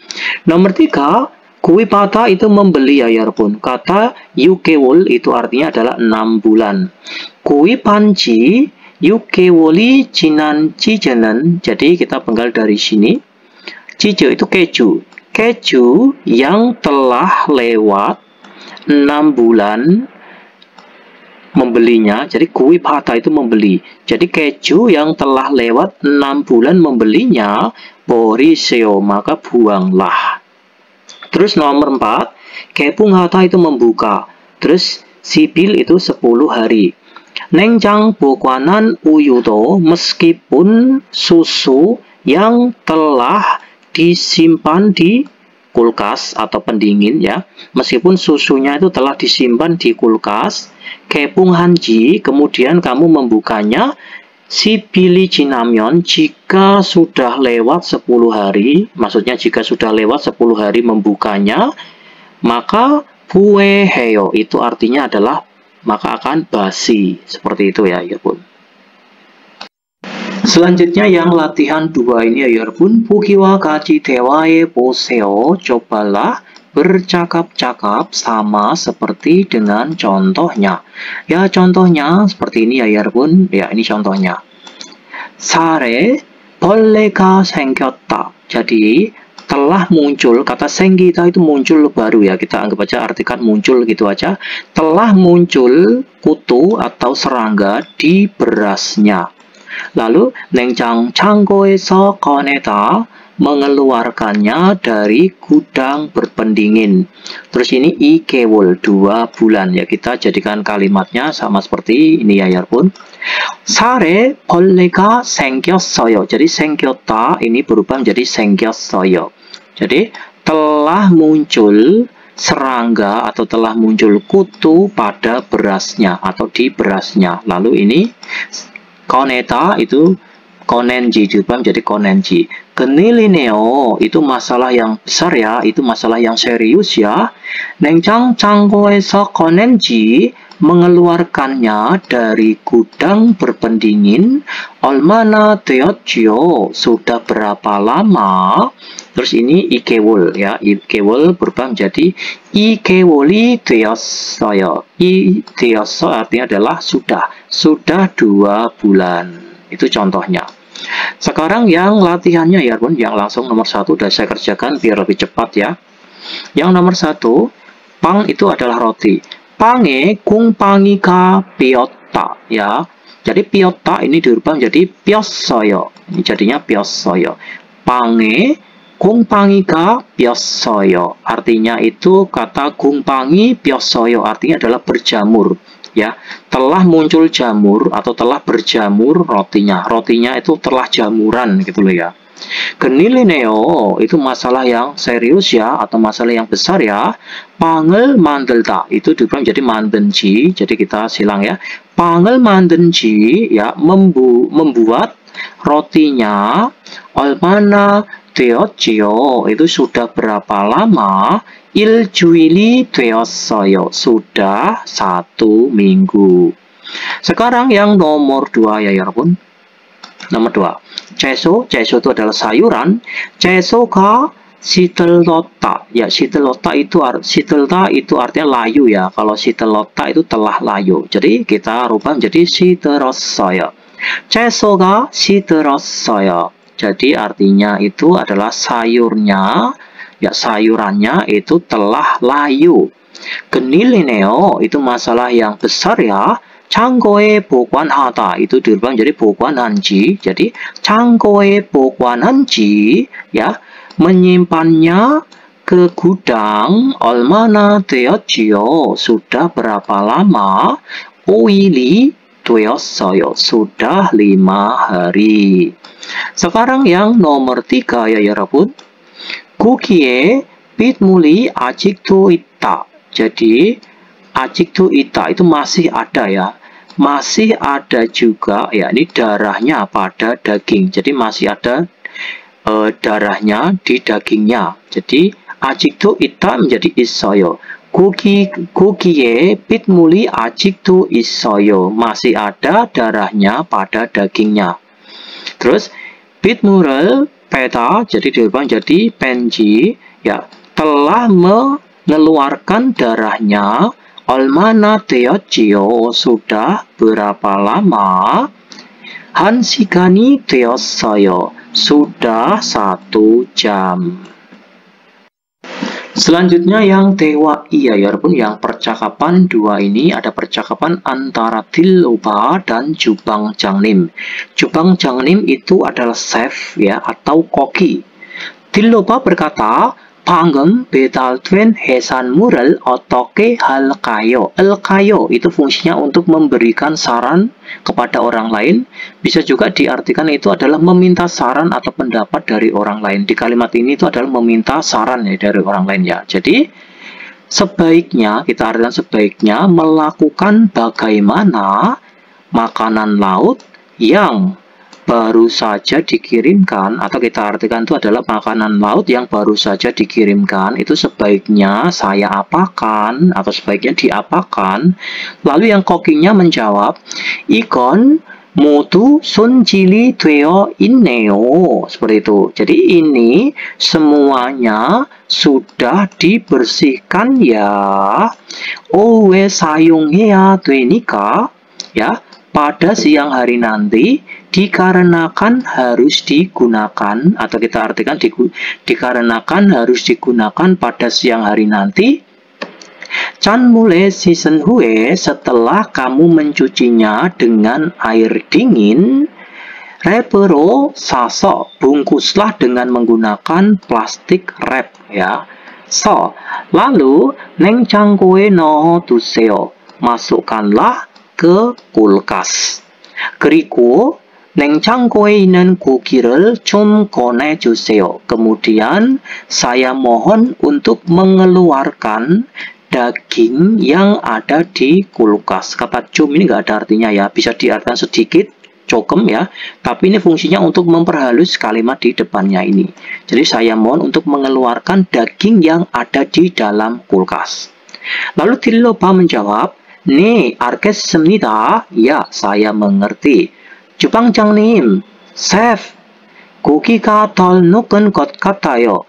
A: Nomor 3, 구입하다 itu membeli ya 여러분. Kata 6개월 itu artinya adalah 6 bulan. 구입한 지 6개월이 지난 지제는, jadi kita penggal dari sini. 지제 itu keju. Keju yang telah lewat 6 bulan membelinya. Jadi 구입하다 itu membeli. Jadi keju yang telah lewat 6 bulan membelinya, 버리세요, maka buanglah. Terus nomor 4, 개봉하다 itu membuka. Terus sibil itu 10 hari. 냉장 보관한 우유도 meskipun susu yang telah disimpan di kulkas atau pendingin ya, meskipun susunya itu telah disimpan di kulkas, 개봉한 지, kemudian kamu membukanya, 시빌이 지나면, jika sudah lewat 10 hari, maksudnya jika sudah lewat 10 hari membukanya, maka 부해해요, itu artinya adalah maka akan basi. Seperti itu ya pun. Selanjutnya yang latihan 2 ini ya 여러분. 보기와 같이 대화해 보세요. Cobalah bercakap-cakap sama seperti dengan contohnya. Ya contohnya seperti ini ya 여러분. Ya ini contohnya. 살에 벌레가 생겼다. Jadi telah muncul, kata 생기다 itu muncul baru ya, kita anggap aja artikan muncul gitu aja. Telah muncul kutu atau serangga di berasnya. Lalu 냉장고에서 꺼내다, mengeluarkannya dari gudang berpendingin. Terus ini 2개월, 2 bulan ya, kita jadikan kalimatnya sama seperti ini ya 여러분. 살에 벌레가 생겼어요. Jadi 생겼다 ini berubah menjadi 생겼어요. Jadi telah muncul serangga atau telah muncul kutu pada berasnya atau di berasnya. Lalu ini 꺼내다 itu 꺼낸지 juga menjadi 꺼낸지. 큰일이네요. Itu masalah yang besar ya, itu masalah yang serius ya. 냉장고에서 꺼낸지 mengeluarkannya dari gudang berpendingin. 얼마나 되었지요? Sudah berapa lama? Terus ini 이개월 ya, 이개월 berubah menjadi 이개월이 되었어요. 되었어 artinya adalah sudah 2 bulan. Itu contohnya. Sekarang yang latihannya ya bun, yang langsung nomor 1 udah saya kerjakan biar lebih cepat ya. Yang nomor 1, 빵 itu adalah roti. 빵에 콩빵이가 삐었다 ya. Jadi 삐었다 ini dirubah menjadi 삐었어요. Ini jadinya 삐었어요. 빵에 콩빵이가 삐었어요. Artinya itu kata 콩빵이 삐었어요 artinya adalah berjamur ya. Telah muncul jamur atau telah berjamur rotinya. Rotinya itu telah jamuran gitu loh ya. Genil인에요 itu masalah yang serius ya, atau masalah yang besar ya. 빵을 만들다 itu dirubah menjadi 만든지. Jadi kita silang ya. 빵을 만든지 ya, membuat rotinya. 얼마나 되었지요? itu sudah berapa lama? 일주일이 되었어요. sudah 1 minggu. Sekarang yang nomor 2 ya yarabbun. Nomor 2. 채소 itu adalah sayuran. 채소가 시들렀다. Ya, 시들렀다 itu artinya layu ya. Kalau 시들렀다 itu telah layu. Jadi kita rubah menjadi 시들었어요. 채소가 시들었어요. Jadi artinya itu adalah sayurnya, ya sayurannya itu telah layu. genil이네요 itu masalah yang besar ya. 창고에 보관하다 itu dirubah menjadi 보관한지. Jadi 창고에 보관한지 ya, menyimpannya ke gudang. 얼마나 되었지요? sudah berapa lama? 5일이 되었어요. sudah 5 hari. Sekarang yang nomor 3 ya yarabbun. 고기에 핏물이 아직도 있다. Jadi 아직도 있다 itu masih ada ya. Masih ada juga ya, ini darahnya pada daging. Jadi masih ada darahnya di dagingnya. Jadi 아직도 있다 menjadi 있어요. 고기에 핏물이 아직도 있어요. Masih ada darahnya pada dagingnya. Terus 핏물을 빼다 jadi dirubah menjadi 뺀지 ya, telah mengeluarkan darahnya. 얼마나 되었지요? sudah berapa lama? 한 시간이 되었어요. sudah 1 jam. Selanjutnya yang tewa iya ya pun, yang percakapan 2 ini ada percakapan antara Dilloba dan Jubang Jangnim. Jubang Jangnim itu adalah chef ya, atau koki. Dilloba berkata, 방금 배달된 해산물을 어떻게 할까요? 할까요 itu fungsinya untuk memberikan saran kepada orang lain. Bisa juga diartikan itu adalah meminta saran atau pendapat dari orang lain. Di kalimat ini itu adalah meminta saran ya dari orang lain ya. Jadi sebaiknya, kita artikan sebaiknya melakukan bagaimana makanan laut yang baru saja dikirimkan, atau kita artikan itu adalah makanan laut yang baru saja dikirimkan, itu sebaiknya saya apakan atau sebaiknya diapakan. Lalu yang kokinya menjawab, 이건 모두 손질이 되어 있네요. Seperti itu. Jadi ini semuanya sudah dibersihkan ya. 오후에 사용해야 되니까 ya, pada siang hari nanti, dikarenakan harus digunakan, atau kita artikan dikarenakan harus digunakan pada siang hari nanti. 찬물에 씻은 후에, setelah kamu mencucinya dengan air dingin. 랩으로 싸서, bungkuslah dengan menggunakan plastik wrap ya. Lalu 냉장고에 넣어두세요. masukkanlah ke kulkas. 그리고 냉장고에 있는 고기를 좀 꺼내주세요. Kemudian saya mohon untuk mengeluarkan daging yang ada di kulkas. Kata cum ini nggak ada artinya ya, bisa diartikan sedikit, cokem ya, tapi ini fungsinya untuk memperhalus kalimat di depannya ini. Jadi saya mohon untuk mengeluarkan daging yang ada di dalam kulkas. Lalu Dilloba menjawab, 네, 알겠습니다. Ya, saya mengerti. 주방장님, 셰프, 고기가 덜 녹은 것 같아요.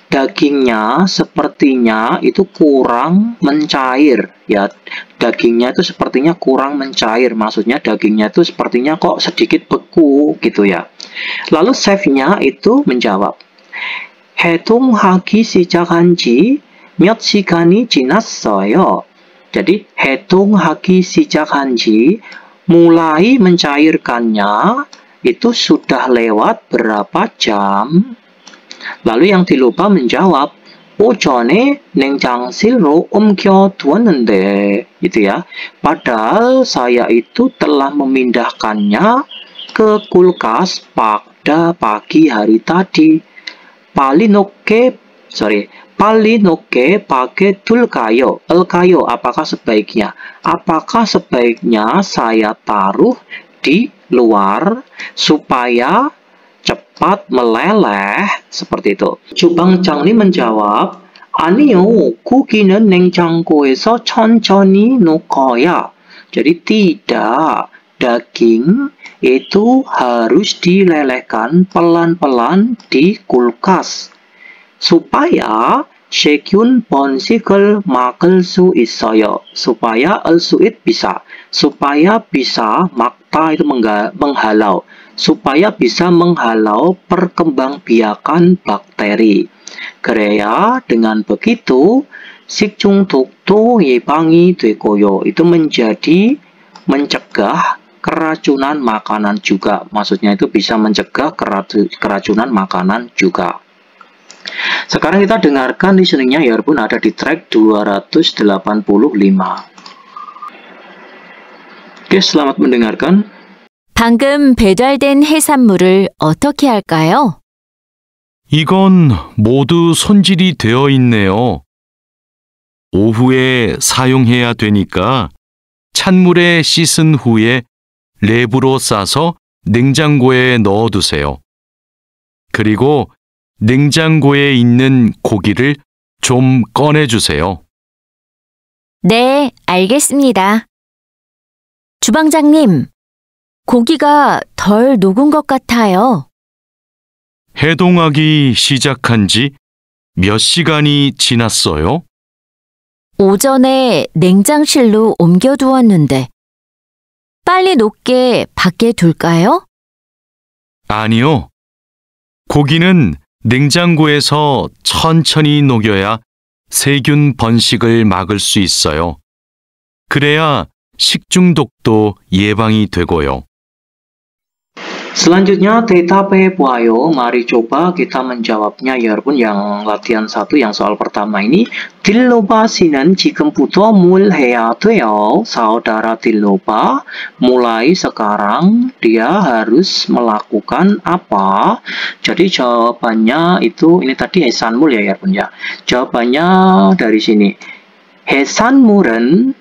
A: Dagingnya sepertinya itu kurang mencair. Ya, dagingnya itu sepertinya kurang mencair. Maksudnya dagingnya itu sepertinya kok sedikit beku gitu ya. Lalu chefnya itu menjawab, 해동하기 시작한 지 몇 시간이 지났어요. Jadi, 해동하기 시작한 지 mulai mencairkannya itu sudah lewat berapa jam? Lalu yang dilupa menjawab, 오전에 냉장실로 옮겨두었는데, gitu ya. Padahal saya itu telah memindahkannya ke kulkas pada pagi hari tadi. Palinoke pakai dulkayo. Elkayo, apakah sebaiknya? Apakah sebaiknya saya taruh di luar supaya cepat meleleh seperti itu. 주방장님 menjawab, 아니요, 고기는 냉장고에서 천천히 녹아야. Jadi tidak, daging itu harus dilelehkan pelan-pelan di kulkas supaya 세균 번식을 막을 수 있어요. Supaya el-suit bisa. Supaya bisa, makta itu menghalau. Supaya bisa menghalau perkembangbiakan bakteri. 그래야 dengan begitu 식중독도 예방이 되고요. Itu menjadi mencegah keracunan makanan juga. Maksudnya itu bisa mencegah keracunan makanan juga. Sekarang kita dengarkan listeningnya ya pun ada di track 285. Oke, selamat mendengarkan.
B: 방금 배달된 해산물을 어떻게 할까요?
C: 이건 모두 손질이 되어 있네요. 오후에 사용해야 되니까 찬물에 씻은 후에 랩으로 싸서 냉장고에 넣어두세요. 그리고 냉장고에 있는 고기를 좀 꺼내주세요.
B: 네, 알겠습니다. 주방장님, 고기가 덜 녹은 것 같아요.
C: 해동하기 시작한 지 몇 시간이 지났어요?
B: 오전에 냉장실로 옮겨두었는데 빨리 녹게 밖에 둘까요?
C: 아니요. 고기는 냉장고에서 천천히 녹여야 세균 번식을 막을 수 있어요. 그래야 식중독도 예방이 되고요.
A: Selanjutnya tetapi buayo, mari coba kita menjawabnya ya pun yang latihan 1 yang soal pertama ini. 딜로바 씨는 지금부터 뭘 해야 돼요? Saudara 딜로바, mulai sekarang dia harus melakukan apa? Jadi jawabannya itu ini tadi 해산물 ya pun ya. Jawabannya dari sini. 해산물은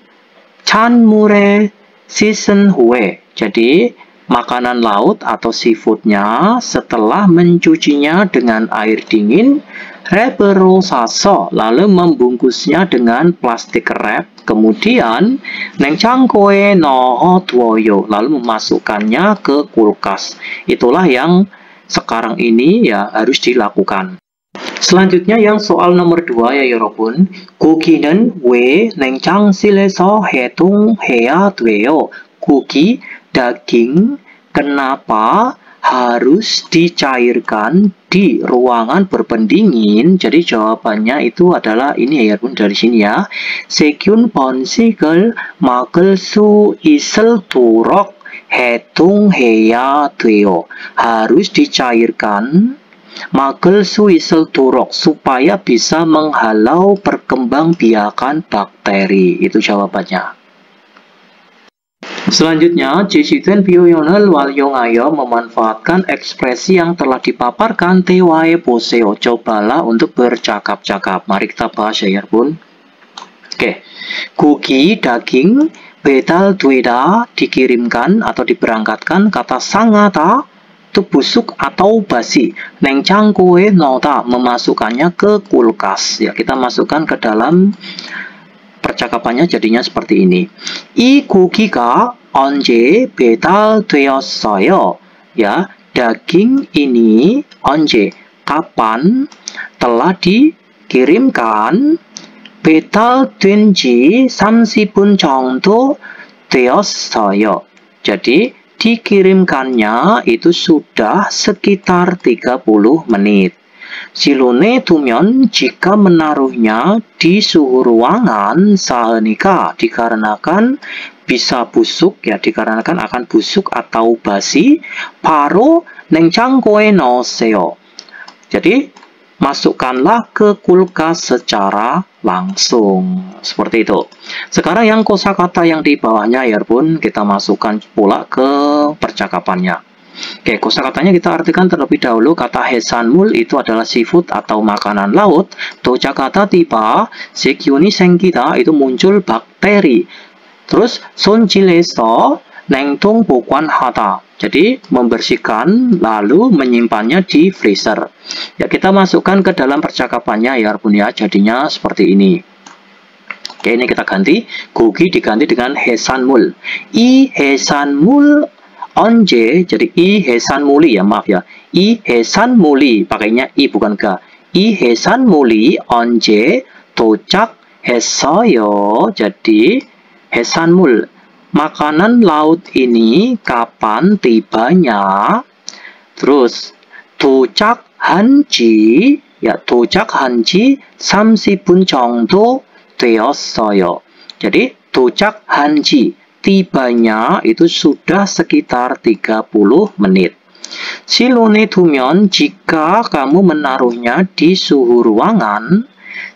A: 찬물에 씻은 후에. Jadi makanan laut atau seafoodnya setelah mencucinya dengan air dingin, 랩으로 싸서 lalu membungkusnya dengan plastik wrap, kemudian 냉장고에 넣어두어요, lalu memasukkannya ke kulkas. Itulah yang sekarang ini ya harus dilakukan. Selanjutnya yang soal nomor 2 ya 여러분. 고기는 왜 냉장실에서 해동해야 돼요? 고기, daging, kenapa harus dicairkan di ruangan berpendingin? Jadi jawabannya itu adalah ini ya pun dari sini ya. 세균 번식을 막을 수 있도록 해동해야 돼요. Harus dicairkan, 막을 수 있도록, supaya bisa menghalau perkembangbiakan bakteri. Itu jawabannya. Selanjutnya, 제시된 표현을 활용하여 memanfaatkan ekspresi yang telah dipaparkan. 대화해 보세요. Cobalah untuk bercakap-cakap. Mari kita bahas ya, Bun. Oke. 고기, daging, 배달되다, dikirimkan atau diberangkatkan. Kata 상하다, itu busuk atau basi. 냉장고에 넣다, memasukkannya ke kulkas. Ya, kita masukkan ke dalam percakapannya jadinya seperti ini. 이 고기가 언제 배달되었어요? Ya, daging ini 언제, kapan telah dikirimkan? 배달된 지 30분 정도 되었어요. Jadi, dikirimkannya itu sudah sekitar 30 menit. 실온에 두면 jika menaruhnya di suhu ruangan 사으니까 dikarenakan bisa busuk ya, dikarenakan akan busuk atau basi. 바로 냉장고에 넣으세요. Jadi masukkanlah ke kulkas secara langsung. Seperti itu. Sekarang yang kosakata yang di bawahnya ya pun kita masukkan pula ke percakapannya. Oke, kosakatanya kita artikan terlebih dahulu. Kata 해산물 itu adalah seafood atau makanan laut. 도착하다 tiba, 세균이 생기다 itu muncul bakteri. Terus 손질해서 냉동 보관하다. Jadi membersihkan lalu menyimpannya di freezer. Ya, kita masukkan ke dalam percakapannya ya pun ya. Jadinya seperti ini. Oke, ini kita ganti. 고기 diganti dengan 해산물. 이 해산물 언제, jadi 이 해산물이 ya, maaf ya. 이 해산물이 pakainya i bukan ga. 이 해산물이 언제 도착했어요. Jadi 해산물, makanan laut ini kapan tibanya? Terus 도착한지, ya 도착한지 30분 정도 되었어요. Jadi 도착한지, tibanya itu sudah sekitar 30 menit. 실온에 두면 jika kamu menaruhnya di suhu ruangan,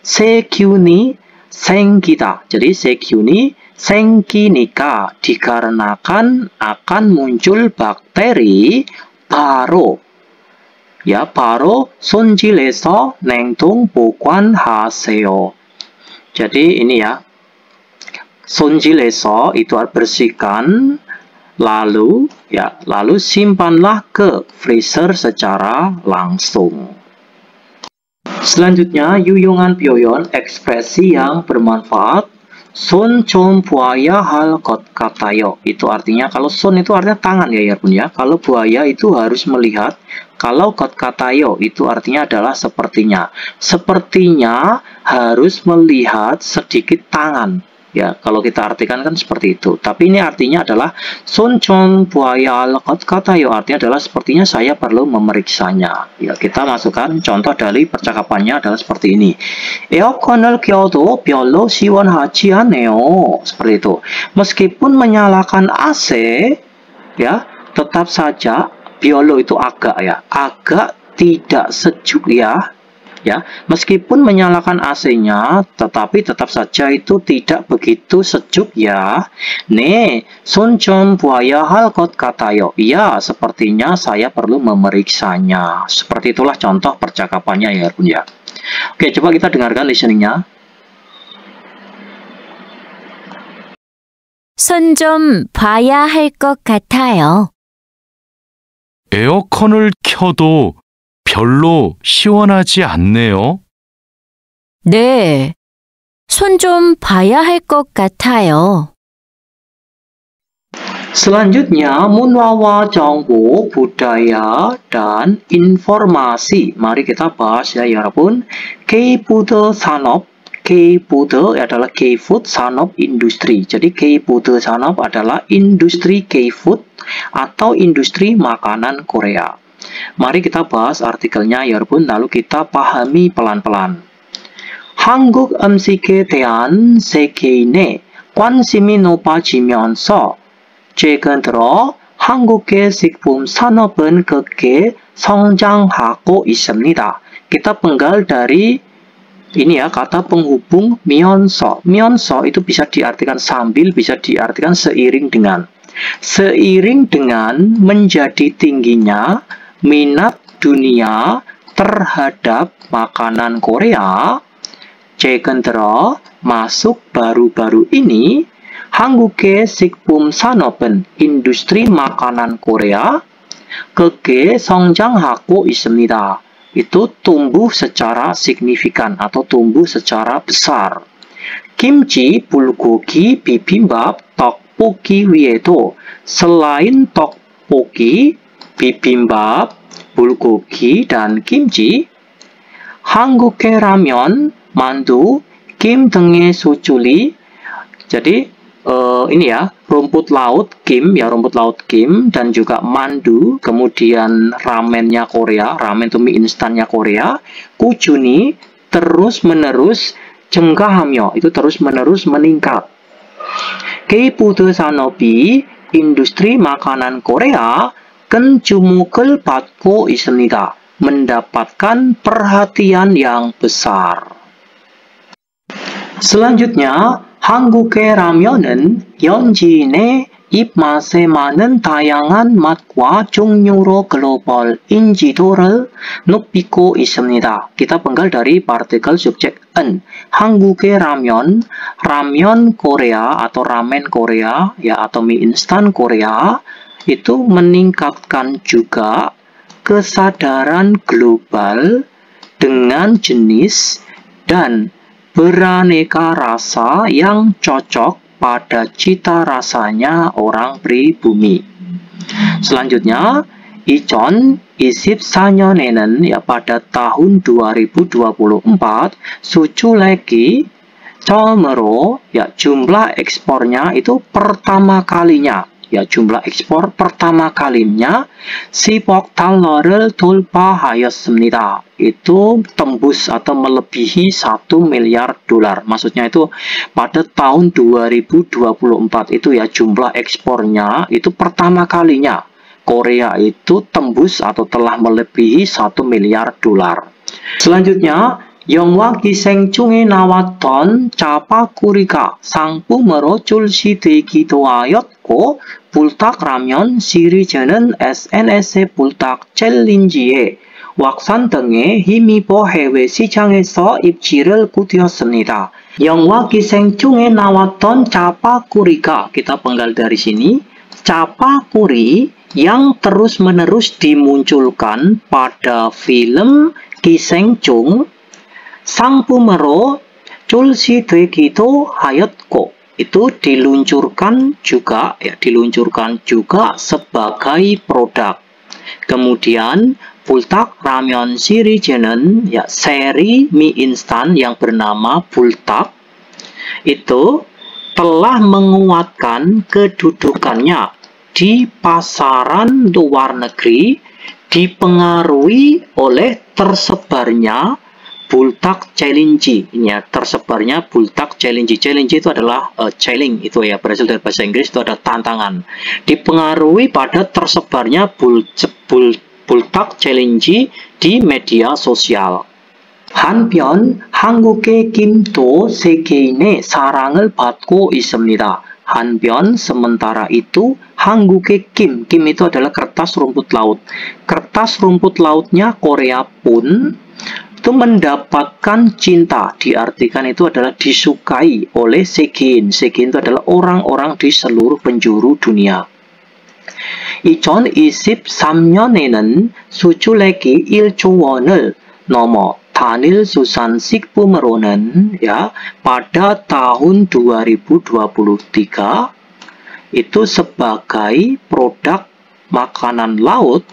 A: 세균이 생기다. Jadi 세균이 생기니까 dikarenakan akan muncul bakteri. 바로 ya 바로 손질해서 냉동 보관하세요. Jadi ini ya. 손질해서 itu bersihkan, lalu simpanlah ke freezer secara langsung. Selanjutnya 유용한 표현, ekspresi yang bermanfaat. 손 좀 봐야 할 것 같아요. Itu artinya, kalau 손 itu artinya tangan ya pun ya. Kalau buaya itu harus melihat. Kalau 것 같아요 itu artinya adalah sepertinya. Sepertinya harus melihat sedikit tangan. Ya, kalau kita artikan kan seperti itu. Tapi ini artinya adalah 손 좀 봐야 할 것 같아요. Artinya adalah sepertinya saya perlu memeriksanya. Ya, kita masukkan contoh dari percakapannya adalah seperti ini. 에어컨을 켜도 별로 시원하지 않네요. Seperti itu. Meskipun menyalakan AC, ya, tetap saja 별로 itu agak ya, agak tidak sejuk ya. Ya, meskipun menyalakan AC-nya, tetapi tetap saja itu tidak begitu sejuk ya. 네, 손 좀 봐야 할 것 같아요. Ya, sepertinya saya perlu memeriksanya. Seperti itulah contoh percakapannya ya, Bun ya. Oke, coba kita dengarkan listening-nya.
B: 손 좀 봐야 할 것 같아요.
C: 에어컨을 켜도 별로 시원하지 않네요.
B: 네, 손 좀 봐야 할 것 같아요.
A: Selanjutnya, membawa 정보, budaya, dan informasi. Mari kita bahas ya, pun. K-food 산업. K-food adalah K-food, 산업 industri. Jadi K-food 산업 adalah industri K-food atau industri makanan Korea. Mari kita bahas artikelnya ya pun, lalu kita pahami pelan-pelan. 한국 음식에 대한 세계인의 관심이 높아지면서 최근 들어 한국의 식품 산업은 크게 성장하고 있습니다. Kita penggal dari ini ya, kata penghubung 면서. 면서 itu bisa diartikan sambil, bisa diartikan seiring dengan. Seiring dengan menjadi tingginya minat dunia terhadap makanan Korea, 최근 들어 masuk baru-baru ini, 한국의 식품 산업은 industri makanan Korea 크게 성장하고 있습니다. Itu tumbuh secara signifikan atau tumbuh secara besar. Kimchi, bulgogi, bibimbap, tteokbokki 위에도 selain tteokbokki, bibimbap, bulgogi, dan kimchi, 한국의 ramen, mandu, kim 등의 수출이. Jadi ini ya, rumput laut kim, ya rumput laut kim, dan juga mandu, kemudian ramennya Korea, ramen itu mie instannya Korea, kucuni terus menerus 증가하며, itu terus menerus meningkat. K-food 산업이 industri makanan Korea 큰 주목을 받고 있습니다. Mendapatkan perhatian yang besar. Selanjutnya, 한국의 라면은 현지인의 입맛에 맞는 다양한 맛과 종류로 글로벌 인지도를 높이고 있습니다. Kita penggal dari partikel subjek en. 한국의 ramen, ramen Korea atau ramen Korea, ya atau mie instan Korea, itu meningkatkan juga kesadaran global dengan jenis dan beraneka rasa yang cocok pada cita rasanya orang pribumi. Selanjutnya, 2024년에는 ya pada tahun 2024 수출액이 처음으로 ya jumlah ekspornya itu pertama kalinya. Ya, jumlah ekspor pertama kalinya 10억 달러를 돌파하였습니다. Itu tembus atau melebihi 1 miliar dolar. Maksudnya itu pada tahun 2024 itu ya jumlah ekspornya itu pertama kalinya Korea itu tembus atau telah melebihi 1 miliar dolar. Selanjutnya, 영화 기생 중에 나왔던 짜파구리가 상품으로 출시되기도 하였고 불닭 라면 시리즈는 SNS의 불닭 챌린지에 확산 등에 힘입어 해외 시장에서 입지를 굳혔습니다. 영화 기생 중에 나왔던 짜파구리가, kita penggal dari sini, capakuri yang terus-menerus dimunculkan pada film 기생충 상품으로 출시되기도 하였고, itu diluncurkan juga sebagai produk. Kemudian 불닭 라면 시리즈는 ya seri mie instan yang bernama 불닭 itu telah menguatkan kedudukannya di pasaran luar negeri, dipengaruhi oleh tersebarnya Bultak Challenge. Ini ya, tersebarnya Bultak Challenge. Challenge itu adalah challenge, itu ya, berasal dari bahasa Inggris, itu ada tantangan. Dipengaruhi pada tersebarnya Bultak Challenge di media sosial. 한편 한국의 김도 세계인의 사랑을 받고 있습니다. 한편 sementara itu 한국의 kim itu adalah kertas rumput laut. Kertas rumput lautnya Korea pun itu mendapatkan cinta, diartikan itu adalah disukai oleh 세계인. 세계인 itu adalah orang-orang di seluruh penjuru dunia. 2023년에는 수출액이 1조 원을 넘어 단일 수산식품으로는 ya pada tahun 2023 itu sebagai produk makanan laut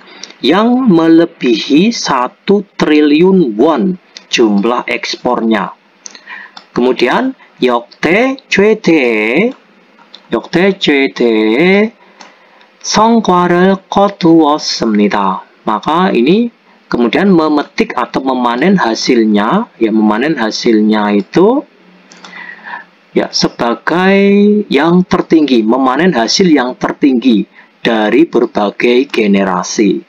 A: yang melebihi 1 triliun won jumlah ekspornya. Kemudian 역대 최대의 성과를 거두었습니다. Maka ini kemudian memetik atau memanen hasilnya, ya memanen hasilnya itu ya sebagai yang tertinggi, memanen hasil yang tertinggi dari berbagai generasi.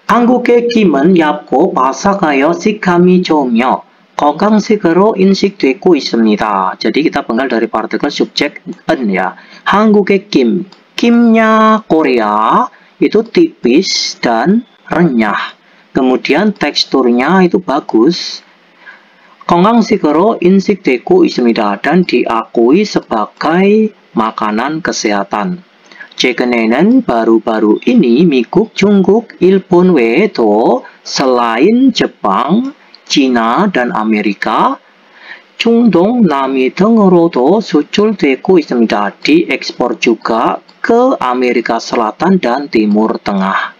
A: 한국의 김은 얇고 바삭하여 식감이 좋으며 건강식으로 인식되고 있습니다. Jadi kita penggal dari partikel subjek en ya. 한국의 김, kimnya Korea itu tipis dan renyah. Kemudian teksturnya itu bagus. 건강식으로 인식되고 있습니다 dan diakui sebagai makanan kesehatan. 최근에는 baru-baru ini 미국, 중국, 일본 외에도 selain Jepang, Cina, dan Amerika, 중동, 남미 등으로도 수출되고 있습니다. diekspor juga ke Amerika Selatan dan Timur Tengah.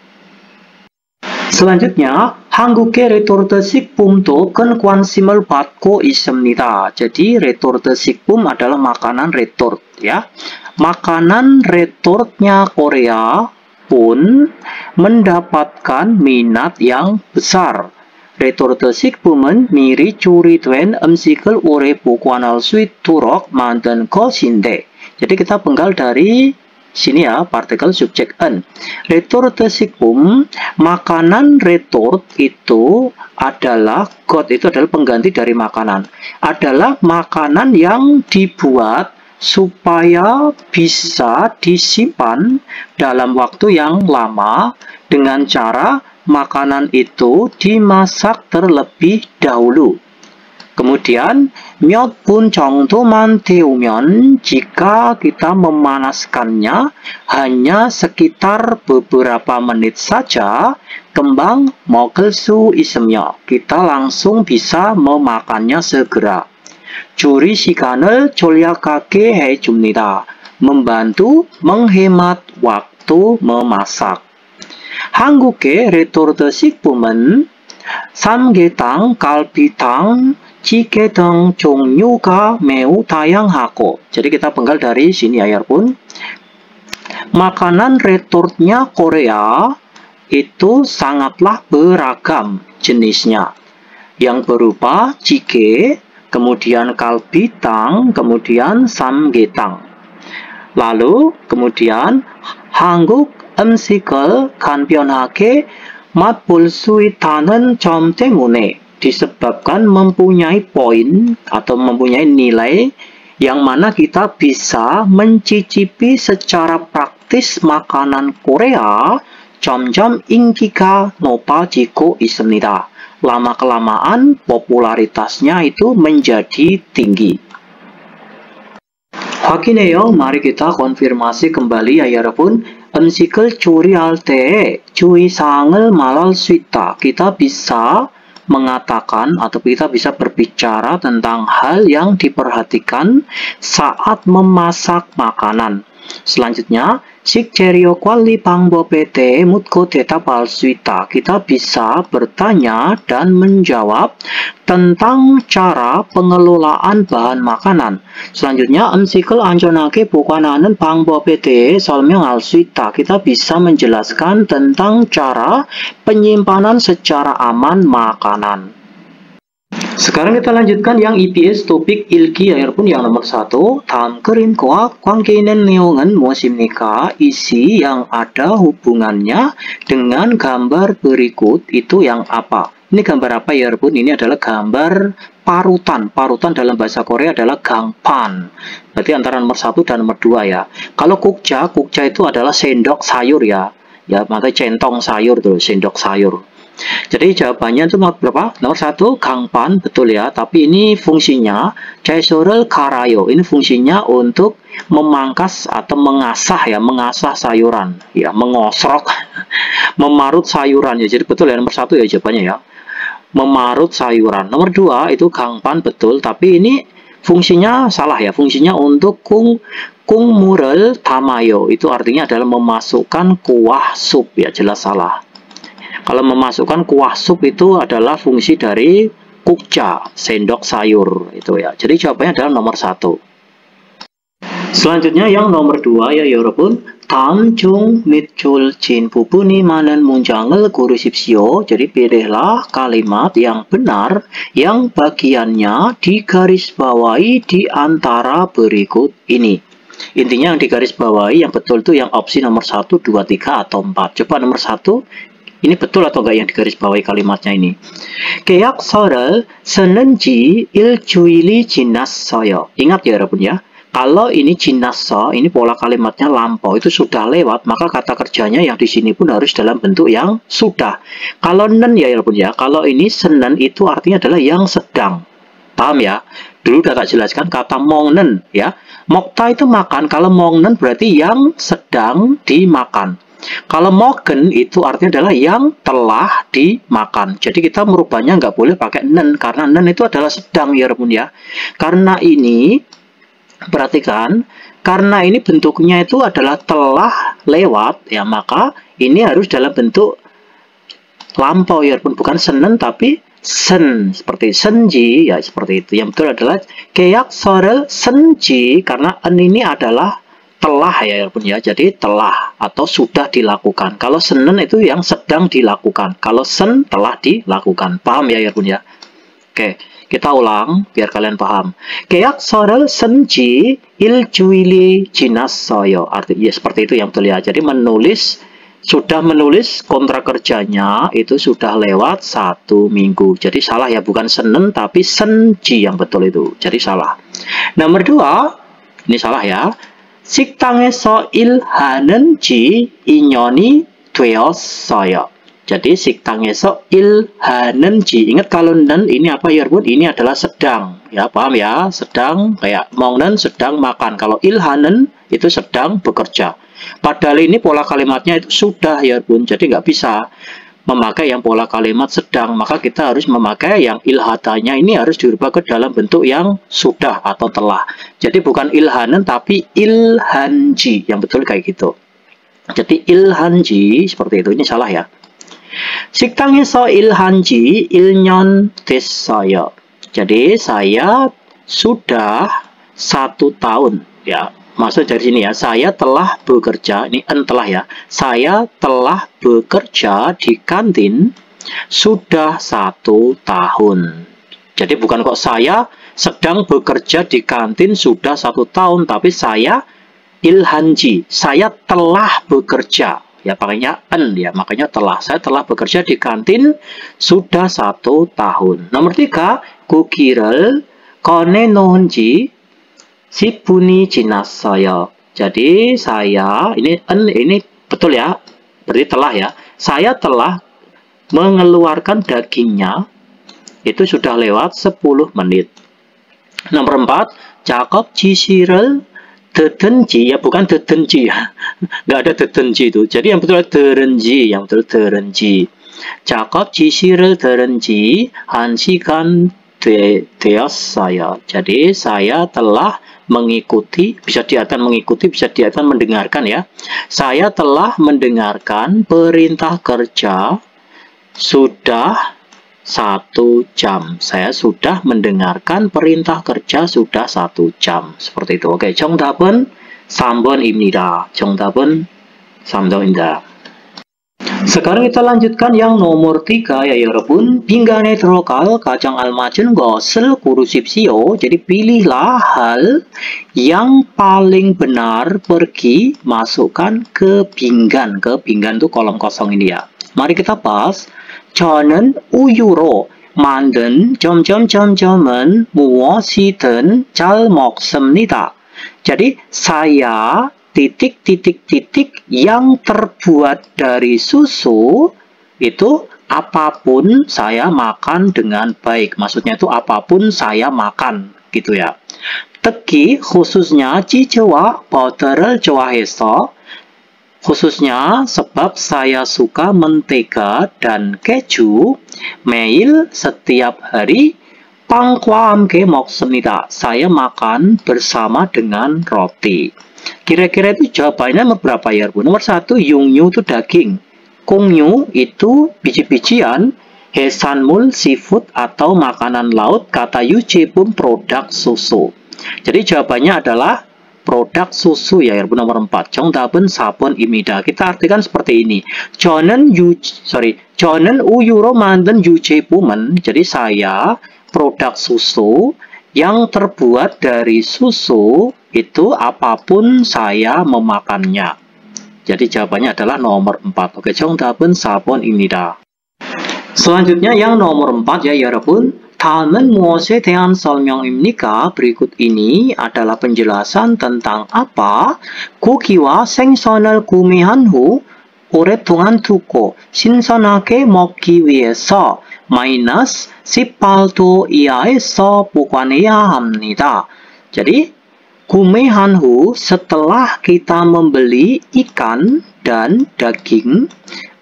A: Selanjutnya, 한국의 레토르트 식품도 큰 관심을 받고 있습니다. Jadi, retorte 식품 adalah makanan retort, ya. Makanan retortnya Korea pun mendapatkan minat yang besar. 레토르트 식품은 미리 조리된 음식을 오래 보관할 수 있도록 만든 것인데. Jadi kita penggal dari sini ya, partikel subjek en. Retorte 식품, makanan retort itu adalah, got itu adalah pengganti dari makanan. Adalah makanan yang dibuat supaya bisa disimpan dalam waktu yang lama dengan cara makanan itu dimasak terlebih dahulu. Kemudian, 몇 분 정도만 데우면 jika kita memanaskannya hanya sekitar beberapa menit saja, 금방 먹을 수 있으며 kita langsung bisa memakannya segera. 조리 시간을 절약하게 해줍니다. membantu menghemat waktu memasak. 한국의 레토르트 식품은 삼계탕, 갈비탕, 찌개 등 종류가 매우 다양하고. Jadi kita penggal dari sini ya pun. Makanan retortnya Korea itu sangatlah beragam jenisnya. Yang berupa jjigae, kemudian kalbitang, kemudian samgyetang. Lalu kemudian 한국 음식을 간편하게 맛볼 수 있다는 점 때문에, disebabkan mempunyai poin atau mempunyai nilai yang mana kita bisa mencicipi secara praktis makanan Korea, 점점 인기가 높아지고 있습니다. Lama-kelamaan popularitasnya itu menjadi tinggi. 확인해요. Mari kita konfirmasi kembali ya 여러분. 음식을 조리할 때 주의사항을 말할 수 있다. Kita bisa mengatakan atau kita bisa berbicara tentang hal yang diperhatikan saat memasak makanan. Selanjutnya, 식재료 관리 방법에 대해 묻고 대답할 수 있다. Kita bisa bertanya dan menjawab tentang cara pengelolaan bahan makanan. Selanjutnya, 음식을 안전하게 보관하는 방법에 대해 설명할 수 있다. Kita bisa menjelaskan tentang cara penyimpanan secara aman makanan. Sekarang kita lanjutkan yang EPS topik ilki pun yang nomor 1. 다음 그림과 관계 있는 내용은 무엇입니까? Isi yang ada hubungannya dengan gambar berikut itu yang apa? Ini gambar apa ya pun? Ini adalah gambar parutan. Parutan dalam bahasa Korea adalah gangpan. Berarti antara nomor 1 dan nomor 2 ya. Kalau kukja itu adalah sendok sayur ya. Ya, makanya centong sayur tuh, sendok sayur. Jadi jawabannya itu nomor berapa? Nomor 1, gangpan, betul ya. Tapi ini fungsinya 채소를 갈아요. Ini fungsinya untuk memangkas atau mengasah ya, mengasah sayuran, ya, mengosrok, memarut sayuran ya. Jadi betul ya nomor 1 ya jawabannya ya. Memarut sayuran. Nomor 2 itu gangpan, betul. Tapi ini fungsinya salah ya. Fungsinya untuk 국물을 담아요. Itu artinya adalah memasukkan kuah sup ya, jelas salah. Kalau memasukkan kuah sup itu adalah fungsi dari kukja, sendok sayur itu ya. Jadi jawabannya adalah nomor 1. Selanjutnya yang nomor 2 ya 여러분. 다음 중 밑줄 진 부분이 많은 문장을 고르십시오. Jadi pilihlah kalimat yang benar yang bagiannya digarisbawahi di antara berikut ini. Intinya yang digarisbawahi yang betul itu yang opsi nomor 1, 2, 3 atau 4. Coba nomor 1. Ini betul atau enggak yang digarisbawahi kalimatnya ini? 계약서를 쓰는 지 일주일이 지났어요. Ingat ya 여러분 ya. Kalau ini 지났어, ini pola kalimatnya lampau, itu sudah lewat, maka kata kerjanya yang di sini pun harus dalam bentuk yang sudah. Kalau nen ya 여러분 ya. Kalau ini senen itu artinya adalah yang sedang. Paham ya? Dulu udah tak jelaskan kata 먹는 ya. 먹다 itu makan, kalau 먹는 berarti yang sedang dimakan. Kalau 먹은 itu artinya adalah yang telah dimakan. Jadi kita merubahnya nggak boleh pakai nen, karena nen itu adalah sedang ya Rabun ya. Karena ini, perhatikan, karena ini bentuknya itu adalah telah lewat, ya maka ini harus dalam bentuk lampau ya Rabun, bukan senen tapi sen, seperti senji ya, seperti itu. Yang betul adalah 계약서를 senji, karena en ini adalah telah ya Rabun ya, jadi telah atau sudah dilakukan. Kalau senen itu yang sedang dilakukan, kalau sen telah dilakukan. Paham ya Rabun ya? Oke, kita ulang biar kalian paham. 계약서를 senji 일주일이 지났어요. Artinya ya, seperti itu yang betul ya. Jadi sudah menulis kontrak kerjanya itu sudah lewat 1 minggu. Jadi salah ya, bukan senen tapi senji yang betul itu. Jadi salah. Nomor 2, ini salah ya. 식당에서 일하는지 2년이 되었어요. Jadi 식당에서 일하는지, ingat kalau nen ini apa ya Rabun? Ini adalah sedang, ya paham ya? Sedang kayak 먹는 sedang makan. Kalau ilhanen itu sedang bekerja. Padahal ini pola kalimatnya itu sudah ya Rabun. Jadi nggak bisa memakai yang pola kalimat sedang, maka kita harus memakai yang ilhatanya ini harus dirubah ke dalam bentuk yang sudah atau telah. Jadi bukan ilhanen tapi ilhanji, yang betul kayak gitu. Jadi ilhanji seperti itu, ini salah ya. 식당에서 일한지 1년 됐어요. Jadi saya sudah 1 tahun ya. Maksud dari sini ya, saya telah bekerja, ini telah ya, saya telah bekerja di kantin sudah 1 tahun. Jadi bukan kok saya sedang bekerja di kantin sudah 1 tahun, tapi saya ilhanji, saya telah bekerja. Ya pakainya ya, makanya telah. Saya telah bekerja di kantin sudah 1 tahun. Nomor 3, 고기를 꺼내놓은지 10분이 지났어요. Jadi saya ini betul ya, berarti telah ya. Saya telah mengeluarkan dagingnya itu sudah lewat 10 menit. Nomor 4, 작업 지시를 듣은지, ya bukan 듣은지 ya. Nggak ada 듣은지 itu. Jadi yang betul 들은지, yang betul 들은지. 작업 지시를 들은지 1시간 되었어요. Jadi saya telah mengikuti, bisa diartikan mengikuti, bisa diartikan mendengarkan ya. Saya telah mendengarkan perintah kerja sudah 1 jam. Saya sudah mendengarkan perintah kerja sudah 1 jam. Seperti itu. Oke, 정답은 3번입니다. 정답은 3번입니다. Sekarang kita lanjutkan yang nomor 3 ya 여러분. 빈간에 들어갈 가장 알맞은 것을 고르십시오. Jadi pilihlah hal yang paling benar, pergi masukkan ke 빈간. Ke 빈간 itu kolom kosong ini ya. Mari kita bahas. 저는 우유로 만든 점점점점은 무엇이든 잘 먹습니다. Jadi saya titik-titik-titik yang terbuat dari susu itu apapun saya makan dengan baik. Maksudnya itu apapun saya makan gitu ya. 특히 khususnya 치즈와 버터를 좋아해서, khususnya sebab saya suka mentega dan keju, 매일 setiap hari 빵과 함께 먹습니다. Saya makan bersama dengan roti. Kira-kira itu jawabannya berapa ya Bu? Nomor 1, yungyu itu daging, kongyu itu biji-bijian, 해산물 seafood atau makanan laut, kata 제품 produk susu. Jadi jawabannya adalah produk susu ya Bu, nomor 4. 정답은 4번입니다. Kita artikan seperti ini. 저는 우유로 만든 유제품은, jadi saya produk susu yang terbuat dari susu itu apapun saya memakannya. Jadi jawabannya adalah nomor 4. Oke, 정답은 4번입니다. Selanjutnya yang nomor 4 ya 여러분. 다음은 무엇에 대한 설명입니까? Berikut ini adalah penjelasan tentang apa? 고기와 생선을 구매한 후 오랫동안 두고 신선하게 먹기 위해서 -18도 이하에서 보관해야 합니다. Jadi 구매한 후 setelah kita membeli ikan dan daging,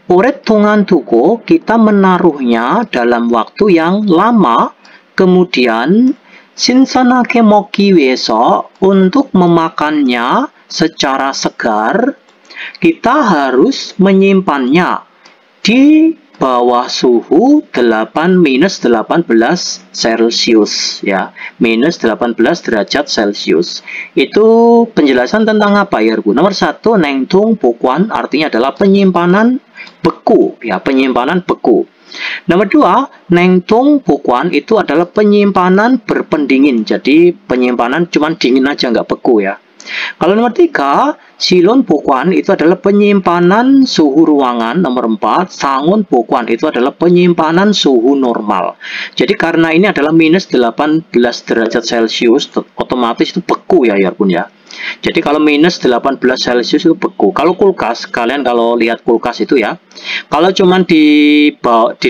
A: 오랫동안 두고 kita menaruhnya dalam waktu yang lama, kemudian 신선하게 먹기 위해서 untuk memakannya secara segar, kita harus menyimpannya di bawah suhu minus 18 Celcius ya, minus 18 derajat Celcius. Itu penjelasan tentang apa ya, Bu? Nomor 1, 냉동 보관 artinya adalah penyimpanan beku ya, penyimpanan beku. Nomor 2, 냉동 보관 itu adalah penyimpanan berpendingin. Jadi penyimpanan cuman dingin aja, nggak beku ya. Kalau nomor 3, silon 보관 itu adalah penyimpanan suhu ruangan. Nomor 4, 상온 보관 itu adalah penyimpanan suhu normal. Jadi karena ini adalah minus 18 derajat Celcius, otomatis itu beku ya, Bun ya. Jadi kalau minus 18 Celcius itu beku. Kalau kulkas, kalian kalau lihat kulkas itu ya, kalau cuman di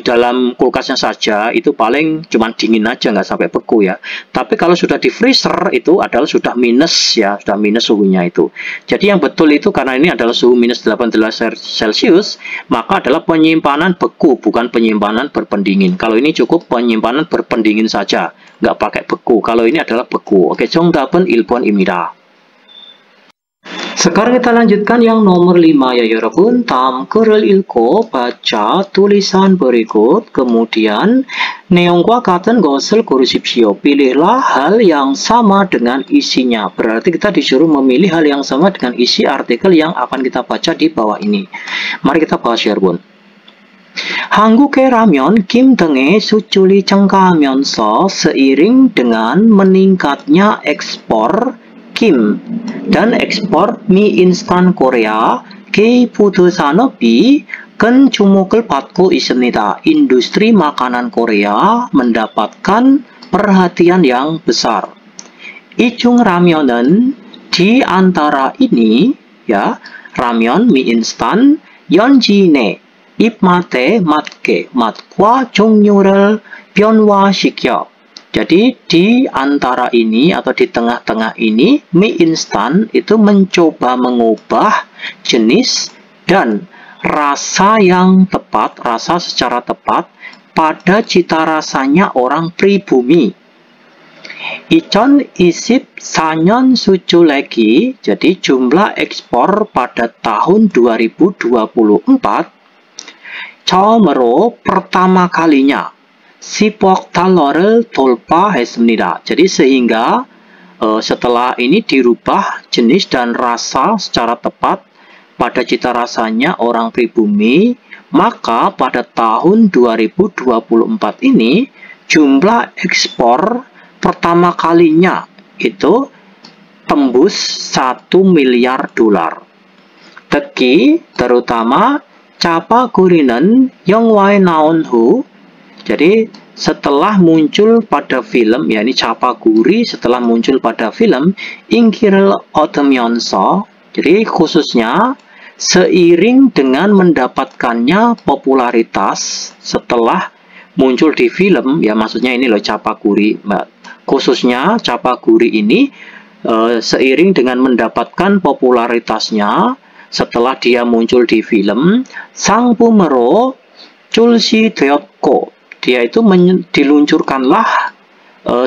A: dalam kulkasnya saja itu paling cuman dingin aja, nggak sampai beku ya. Tapi kalau sudah di freezer itu adalah sudah minus ya, sudah minus suhunya itu. Jadi yang betul itu karena ini adalah suhu minus 18 Celcius, maka adalah penyimpanan beku, bukan penyimpanan berpendingin. Kalau ini cukup penyimpanan berpendingin saja, nggak pakai beku. Kalau ini adalah beku. Oke, 정답은 1번입니다. Sekarang kita lanjutkan yang nomor 5 ya 여러분. 다음 글을 읽고 baca tulisan berikut. Kemudian 내용과 같은 것을 고르십시오. Pilihlah hal yang sama dengan isinya. Berarti kita disuruh memilih hal yang sama dengan isi artikel yang akan kita baca di bawah ini. Mari kita bahas ya 여러분. 한국의 라면, 김 등의 수출이 증가하면서 seiring dengan meningkatnya ekspor kim dan ekspor mie instan Korea, K-food 산업이 큰 주목을 받고 있습니다. Industri makanan Korea mendapatkan perhatian yang besar. 이중 라면은 di antara ini ya, ramen mie instan 연지 내 입맛에 맞게 맛과 종류를 변화시켜. Jadi di antara ini atau di tengah-tengah ini mie instan itu mencoba mengubah jenis dan rasa yang tepat, rasa secara tepat pada cita rasanya orang pribumi. 2024년 수출액이, jadi jumlah ekspor pada tahun 2024 처음으로 pertama kalinya 10억 달러를 돌파했습니다. Jadi sehingga setelah ini dirubah jenis dan rasa secara tepat pada cita rasanya orang pribumi, maka pada tahun 2024 ini jumlah ekspor pertama kalinya itu tembus 1 miliar dolar. 특히 terutama 짜파구리는 영화에 나온 후, jadi setelah muncul pada film, ya ini Chapaguri setelah muncul pada film 인기를 얻으면서, jadi khususnya seiring dengan mendapatkannya popularitas setelah muncul di film, ya maksudnya ini loh Chapaguri, khususnya Chapaguri ini seiring dengan mendapatkan popularitasnya setelah dia muncul di film, 상품으로 출시되었고, dia itu diluncurkanlah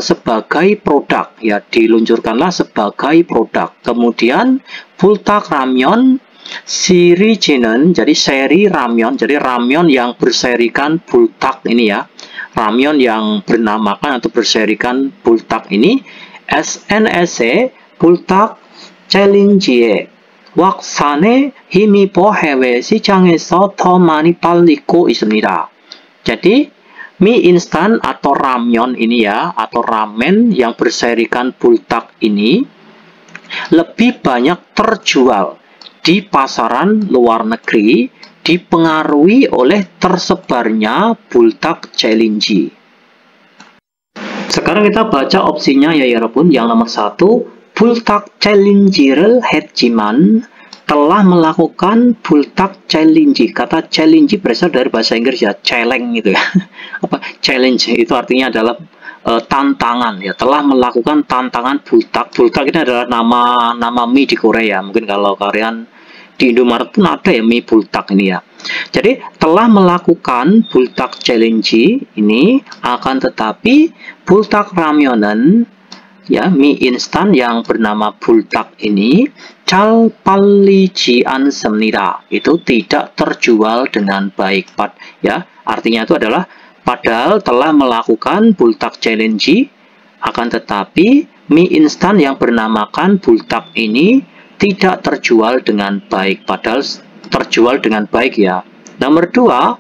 A: sebagai produk, ya diluncurkanlah sebagai produk. Kemudian bultak ramyeon 시리즈는, jadi seri ramyeon, jadi ramyeon yang berserikan bultak ini ya, ramyeon yang bernamakan atau berserikan bultak ini SNS에 bultak 챌린지에 확산에 힘입어 해외 시장에서 더 많이 팔리고 있습니다. Jadi mie instan atau ramyeon ini ya, atau ramen yang berserikan bultak ini lebih banyak terjual di pasaran luar negeri, dipengaruhi oleh tersebarnya bultak challenge. Sekarang kita baca opsinya ya 여러분. Yang nomor 1, bultak challenge를 했지만, telah melakukan bultak challenge. Kata challenge berasal dari bahasa Inggris ya, challenge gitu ya. Apa challenge itu artinya adalah tantangan ya, telah melakukan tantangan bultak. Bultak ini adalah nama mie di Korea. Mungkin kalau kalian di Indomaret pun ada ya mie bultak ini ya. Jadi telah melakukan bultak challenge ini, akan tetapi bultak ramyeonen ya, mie instan yang bernama bultak ini 잘 팔리지 않습니다. Itu tidak terjual dengan baik. Ya, artinya itu adalah padahal telah melakukan bultak challenge, akan tetapi mie instan yang bernamakan bultak ini tidak terjual dengan baik. Padahal terjual dengan baik ya. Nomor 2,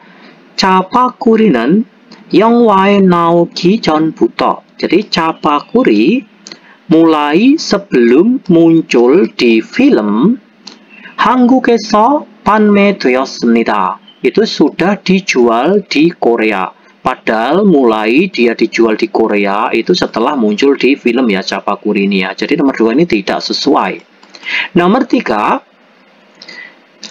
A: capakuri는 영화에 나오기 전부터. Jadi capakuri mulai sebelum muncul di film 한국에서 판매되었습니다. Itu sudah dijual di Korea. Padahal mulai dia dijual di Korea itu setelah muncul di film ya, capakuri ini ya. Jadi nomor 2 ini tidak sesuai. Nomor 3,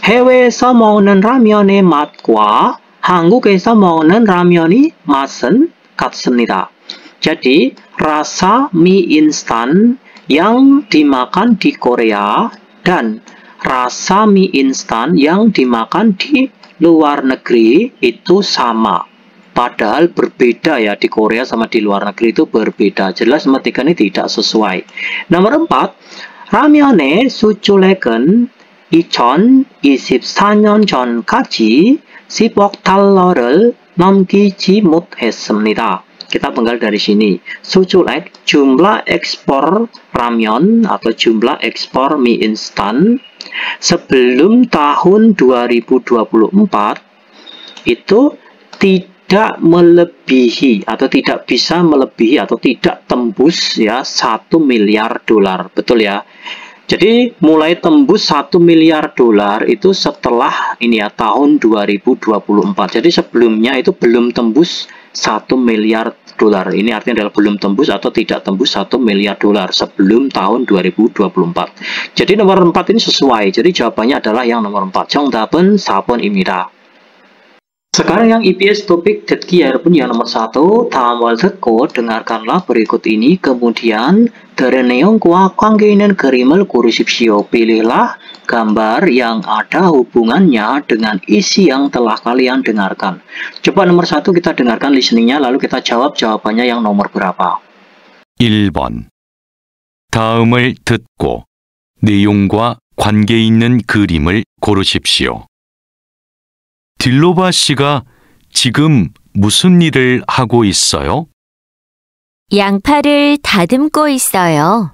A: 해외에서 먹는 라면의 맛과 한국에서 먹는 라면의 맛은 같습니다. Jadi rasa mie instan yang dimakan di Korea dan rasa mie instan yang dimakan di luar negeri itu sama. Padahal berbeda ya, di Korea sama di luar negeri itu berbeda. Jelas nomor 3 ini tidak sesuai. Nomor 4, 라면의 수출액은 2024년 전까지 10억 달러를 넘기지 못했습니다. Kita penggal dari sini. 수출액, jumlah ekspor ramyeon atau jumlah ekspor mie instan sebelum tahun 2024 itu tidak melebihi atau tidak bisa melebihi atau tidak tembus ya 1 miliar dolar. Betul ya. Jadi mulai tembus 1 miliar dolar itu setelah ini ya, tahun 2024. Jadi sebelumnya itu belum tembus 1 miliar dolar. Ini artinya adalah belum tembus atau tidak tembus 1 miliar dolar sebelum tahun 2024. Jadi nomor 4 ini sesuai. Jadi jawabannya adalah yang nomor 4. 정답은 4번입니다. Sekarang yang EPS topik 듣기 여러분 yang nomor 1, 다음을 듣고 dengarkanlah berikut ini, kemudian dari 내용과 관계 있는 그림을 고르십시오. Pilihlah gambar yang ada hubungannya dengan isi yang telah kalian dengarkan. Coba nomor 1 kita dengarkan listeningnya, lalu kita jawab jawabannya yang nomor berapa.
C: 1번. 다음을 듣고 내용과 관계 있는 그림을 고르십시오. 딜로바 씨가 지금 무슨 일을 하고 있어요?
B: 양파를 다듬고 있어요.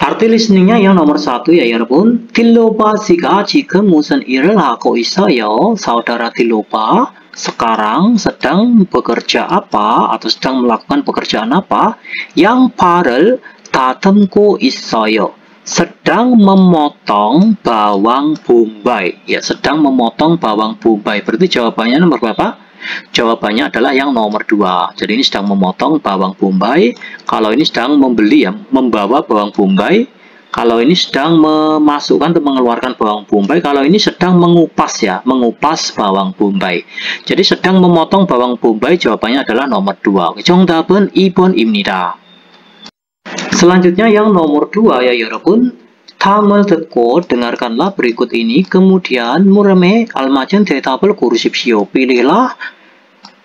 A: Arti listeningnya yang nomor 1 ya 여러분. 딜로바 씨가 지금 무슨 일을 하고 있어요? Saudara Diloba sekarang sedang bekerja apa atau sedang melakukan pekerjaan apa? 양파를 다듬고 있어요. Sedang memotong bawang bombay ya, sedang memotong bawang bombay. Berarti jawabannya nomor berapa? Jawabannya adalah yang nomor 2. Jadi ini sedang memotong bawang bombay. Kalau ini sedang membeli ya, membawa bawang bombay. Kalau ini sedang memasukkan atau mengeluarkan bawang bombay. Kalau ini sedang mengupas ya, mengupas bawang bombay. Jadi sedang memotong bawang bombay, jawabannya adalah nomor 2. 정답은 2번입니다. Selanjutnya yang nomor 2 ya 여러분. 다음을 듣고 dengarkanlah berikut ini, kemudian 물음에 알맞은 대답을 고르십시오. Pilihlah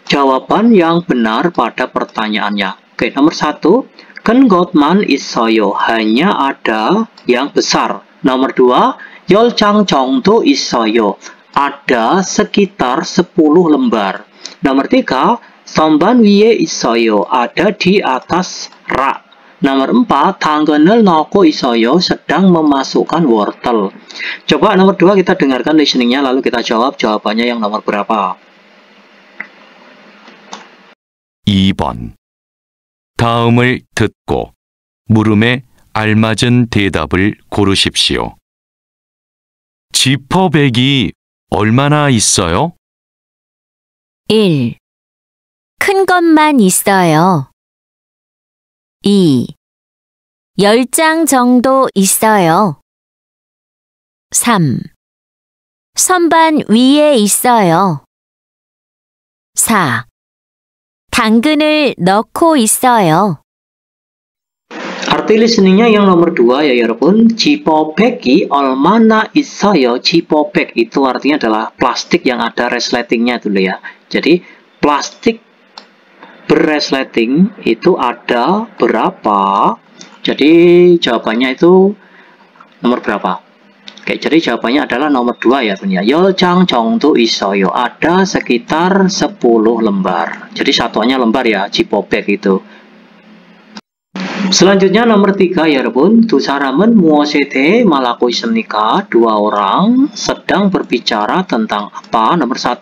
A: jawaban yang benar pada pertanyaannya. Oke, nomor 1, 큰 것만 있어요. Hanya ada yang besar. Nomor 2, 10장 정도 있어요. Ada sekitar 10 lembar. Nomor 3, 선반 위에 있어요. Ada di atas rak. Nomor 4, 당근을 넣고 있어요. Sedang memasukkan wortel. Coba nomor 2 kita dengarkan listeningnya, lalu kita jawab jawabannya yang nomor berapa.
C: 2번. 다음을 듣고 물음에 알맞은 대답을 고르십시오. 지퍼백이 얼마나 있어요?
B: 1. 큰 것만 있어요. 2. 10장 정도 있어요. 3. 선반 위에 있어요. 4. 당근을 넣고 있어요.
A: Arti listeningnya yang nomor 2 ya 여러분. Jipobek이 얼마나 있어요? Jipobek itu artinya adalah plastik yang ada resletingnya dulu ya. Jadi plastik berresleting itu ada berapa? Jadi jawabannya itu nomor berapa? Oke, jadi jawabannya adalah nomor 2 ya bun ya. 10장 정도 있어요. Ada sekitar 10 lembar. Jadi satuannya lembar ya, jipobek itu. Selanjutnya nomor 3 ya 여러분. 두 사람은 무엇에 대해 말하고 있습니까? Dua orang sedang berbicara tentang apa? Nomor 1.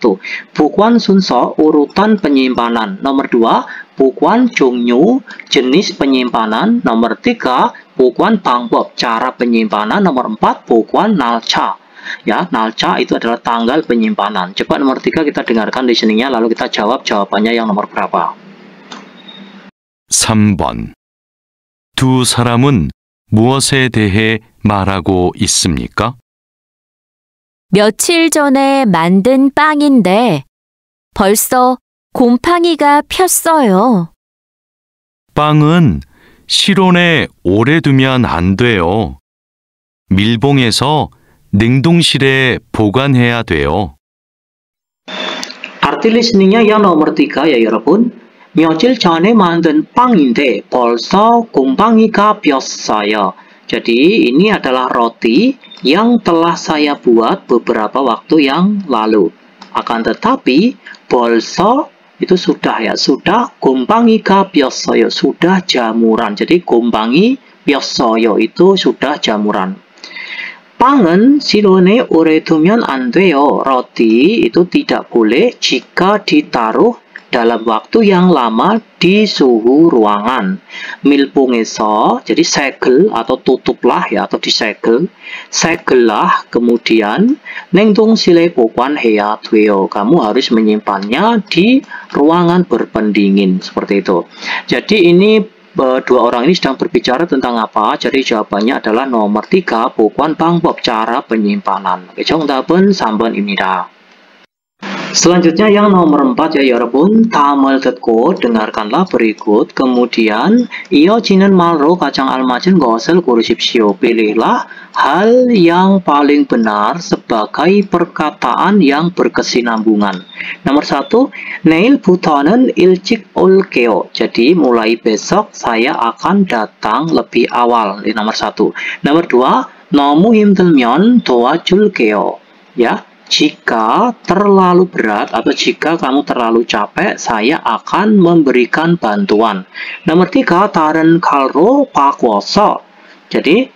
A: Bukuan 순서 urutan penyimpanan. Nomor 2. Bukuan 종류 jenis penyimpanan. Nomor 3. Bukuan 방법 cara penyimpanan. Nomor 4. Bukuan 날짜. Ya, 날짜 itu adalah tanggal penyimpanan. Coba nomor 3 kita dengarkan listeningnya lalu kita jawab jawabannya yang nomor berapa.
C: 3번. 두 사람은 무엇에 대해 말하고 있습니까?
B: 며칠 전에 만든 빵인데 벌써 곰팡이가 폈어요.
C: 빵은 실온에 오래 두면 안 돼요. 밀봉해서 냉동실에 보관해야 돼요.
A: Arti listeningnya yang nomor 3 ya 여러분. 며칠 전에 만든 빵인데 벌써 곰팡이가 폈어요. Jadi ini adalah roti yang telah saya buat beberapa waktu yang lalu. Akan tetapi 벌써 itu sudah ya, sudah 곰팡이가 폈어요. Sudah jamuran. Jadi 곰팡이 폈어요 itu sudah jamuran. 빵은 실온에 오래 두면 안 돼요. Roti itu tidak boleh jika ditaruh dalam waktu yang lama di suhu ruangan. 밀봉해서 jadi segel atau tutuplah ya atau disegel. Segellah kemudian 냉동실에 보관해야 돼요. Kamu harus menyimpannya di ruangan berpendingin seperti itu. Jadi ini dua orang ini sedang berbicara tentang apa? Jadi jawabannya adalah nomor 3, 보관 방법 cara penyimpanan. 정답은 3번입니다. Selanjutnya yang nomor 4 ya 여러분. 다음을 듣고 dengarkanlah berikut. Kemudian 이어지는 말로 가장 알맞은 것을 고르십시오. Pilihlah hal yang paling benar sebagai perkataan yang berkesinambungan. Nomor 1, 내일부터는 일찍 올게요. Jadi mulai besok saya akan datang lebih awal. Ini nomor 1. Nomor 2, 너무 힘들면 도와줄게요. Ya. Jika terlalu berat atau jika kamu terlalu capek, saya akan memberikan bantuan. Nomor 3, 다른 칼로 바꿔서. Jadi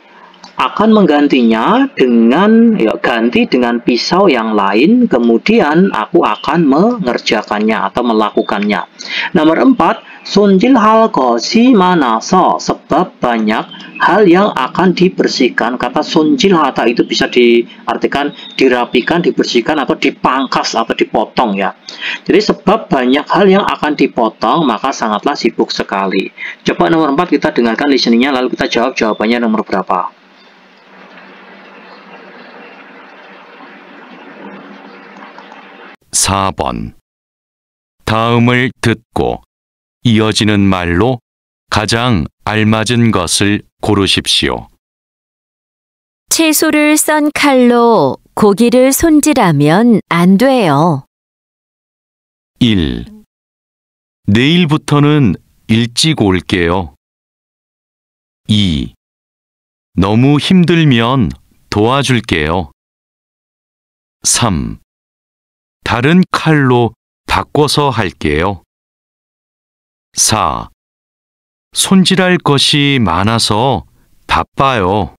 A: akan menggantinya dengan ganti dengan pisau yang lain, kemudian aku akan mengerjakannya atau melakukannya. Nomor 4, 손질할 것이 많아서. Sebab banyak hal yang akan dibersihkan. Kata 손질하다 itu bisa diartikan dirapikan, dibersihkan atau dipangkas atau dipotong ya. Jadi sebab banyak hal yang akan dipotong maka sangatlah sibuk sekali. Coba nomor 4 kita dengarkan listeningnya lalu kita jawab jawabannya nomor berapa.
C: (4번) 다음을 듣고 이어지는 말로 가장 알맞은 것을 고르십시오.
B: 채소를 썬 칼로 고기를 손질하면 안 돼요.
C: 1. 내일부터는 일찍 올게요. 2. 너무 힘들면 도와줄게요. 3. 다른 칼로 바꿔서 할게요. 4. 손질할 것이 많아서 바빠요.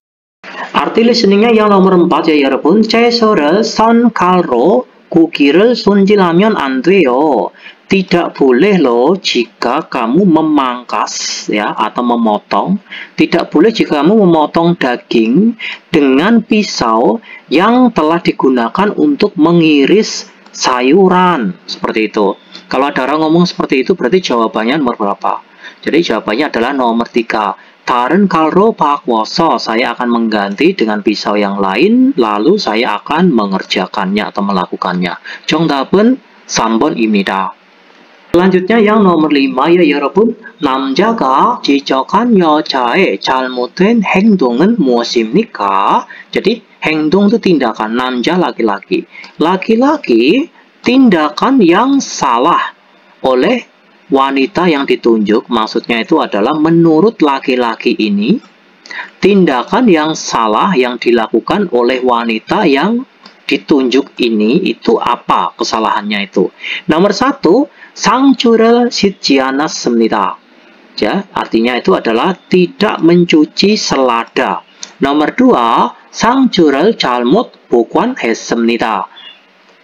A: Arti listeningnya yang nomor 4 ya 여러분. 채소를 썬 칼로 고기를 손질하면 안 돼요. Tidak boleh loh jika kamu memangkas ya atau memotong. Tidak boleh jika kamu memotong daging dengan pisau yang telah digunakan untuk mengiris sayuran. Seperti itu. Kalau ada orang ngomong seperti itu berarti jawabannya nomor berapa? Jadi jawabannya adalah nomor 3. 다른 칼로 바꿔서. Saya akan mengganti dengan pisau yang lain, lalu saya akan mengerjakannya atau melakukannya. 정답은 3번입니다. Selanjutnya yang nomor 5 ya 여러분. 남자가 지적한 여자의 잘못된 행동은 무엇입니까? Jadi 행동 itu tindakan, 남자 laki-laki. Laki-laki tindakan yang salah oleh wanita yang ditunjuk. Maksudnya itu adalah menurut laki-laki ini tindakan yang salah yang dilakukan oleh wanita yang ditunjuk ini itu apa kesalahannya itu. Nomor 1, 상추를 씻지 않았습니다. Ya, artinya itu adalah tidak mencuci selada. Nomor 2, 상추를 잘못 보관했습니다.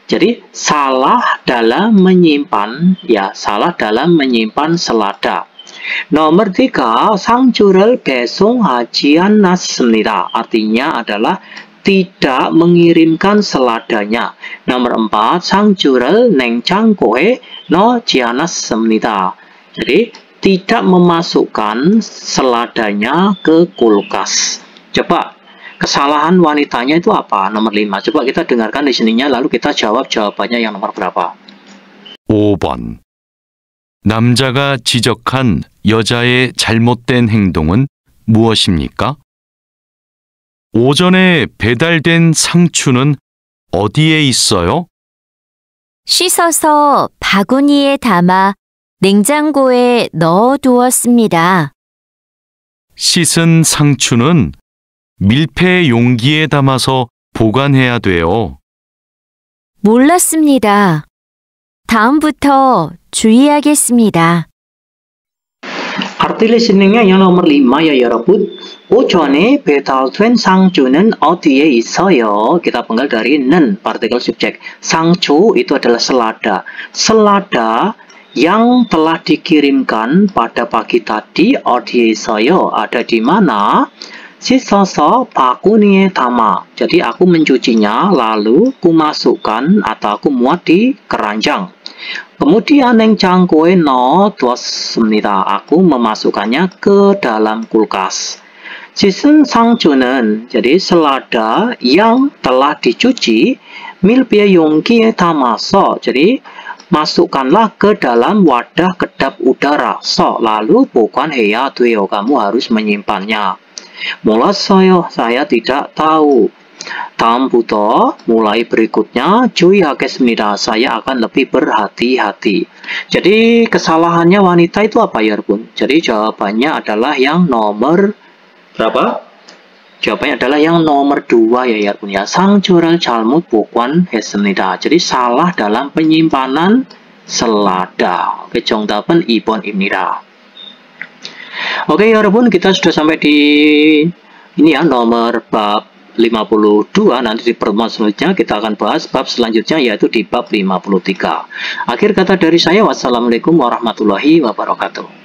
A: Jadi salah dalam menyimpan, ya salah dalam menyimpan selada. Nomor 3, 상추를 배송하지 않았습니다. Artinya adalah tidak mengirimkan seladanya. Nomor 4, 상추를 냉장고에 넣지 않았습니다. Jadi tidak memasukkan seladanya ke kulkas. Coba kesalahan wanitanya itu apa? Nomor 5. Coba kita dengarkan di sininya lalu kita jawab jawabannya yang nomor berapa.
C: 5번. 남자가 지적한 여자의 잘못된 행동은 무엇입니까? 오전에 배달된 상추는 어디에 있어요?
B: 씻어서 바구니에 담아 냉장고에 넣어두었습니다.
C: 씻은 상추는 밀폐 용기에 담아서 보관해야 돼요.
B: 몰랐습니다. 다음부터 주의하겠습니다.
A: Arti listeningnya yang nomor 5 ya 여러분. 오전에 배달된 상추는 어디에 있어요? Kita penggal dari nen, partikel subjek. 상추 itu adalah selada. Selada yang telah dikirimkan pada pagi tadi 어디에 있어요? Ada di mana? 씻어서 바구니에 담아. Jadi aku mencucinya lalu kumasukkan atau aku muat di keranjang. Kemudian 냉장고에 넣어두었습니다. Aku memasukkannya ke dalam kulkas. 씻은 상추는 jadi selada yang telah dicuci 밀폐 용기에 담아서 jadi masukkanlah ke dalam wadah kedap udara. Lalu 보관해야 돼요. Kamu harus menyimpannya. 몰랐어요. Saya tidak tahu. 다음부터 mulai berikutnya 주의하겠습니다. Saya akan lebih berhati-hati. Jadi kesalahannya wanita itu apa ya, Bun? Jadi jawabannya adalah yang nomor berapa? Jawabannya adalah yang nomor 2 ya, Bun ya. 상추를 잘못 보관했습니다. Jadi salah dalam penyimpanan selada. Oke, 정답은 2번입니다. Oke, 여러분, kita sudah sampai di ini ya, nomor bab 52. Nanti di pertemuan selanjutnya kita akan bahas bab selanjutnya yaitu di bab 53. Akhir kata dari saya, wassalamualaikum warahmatullahi wabarakatuh.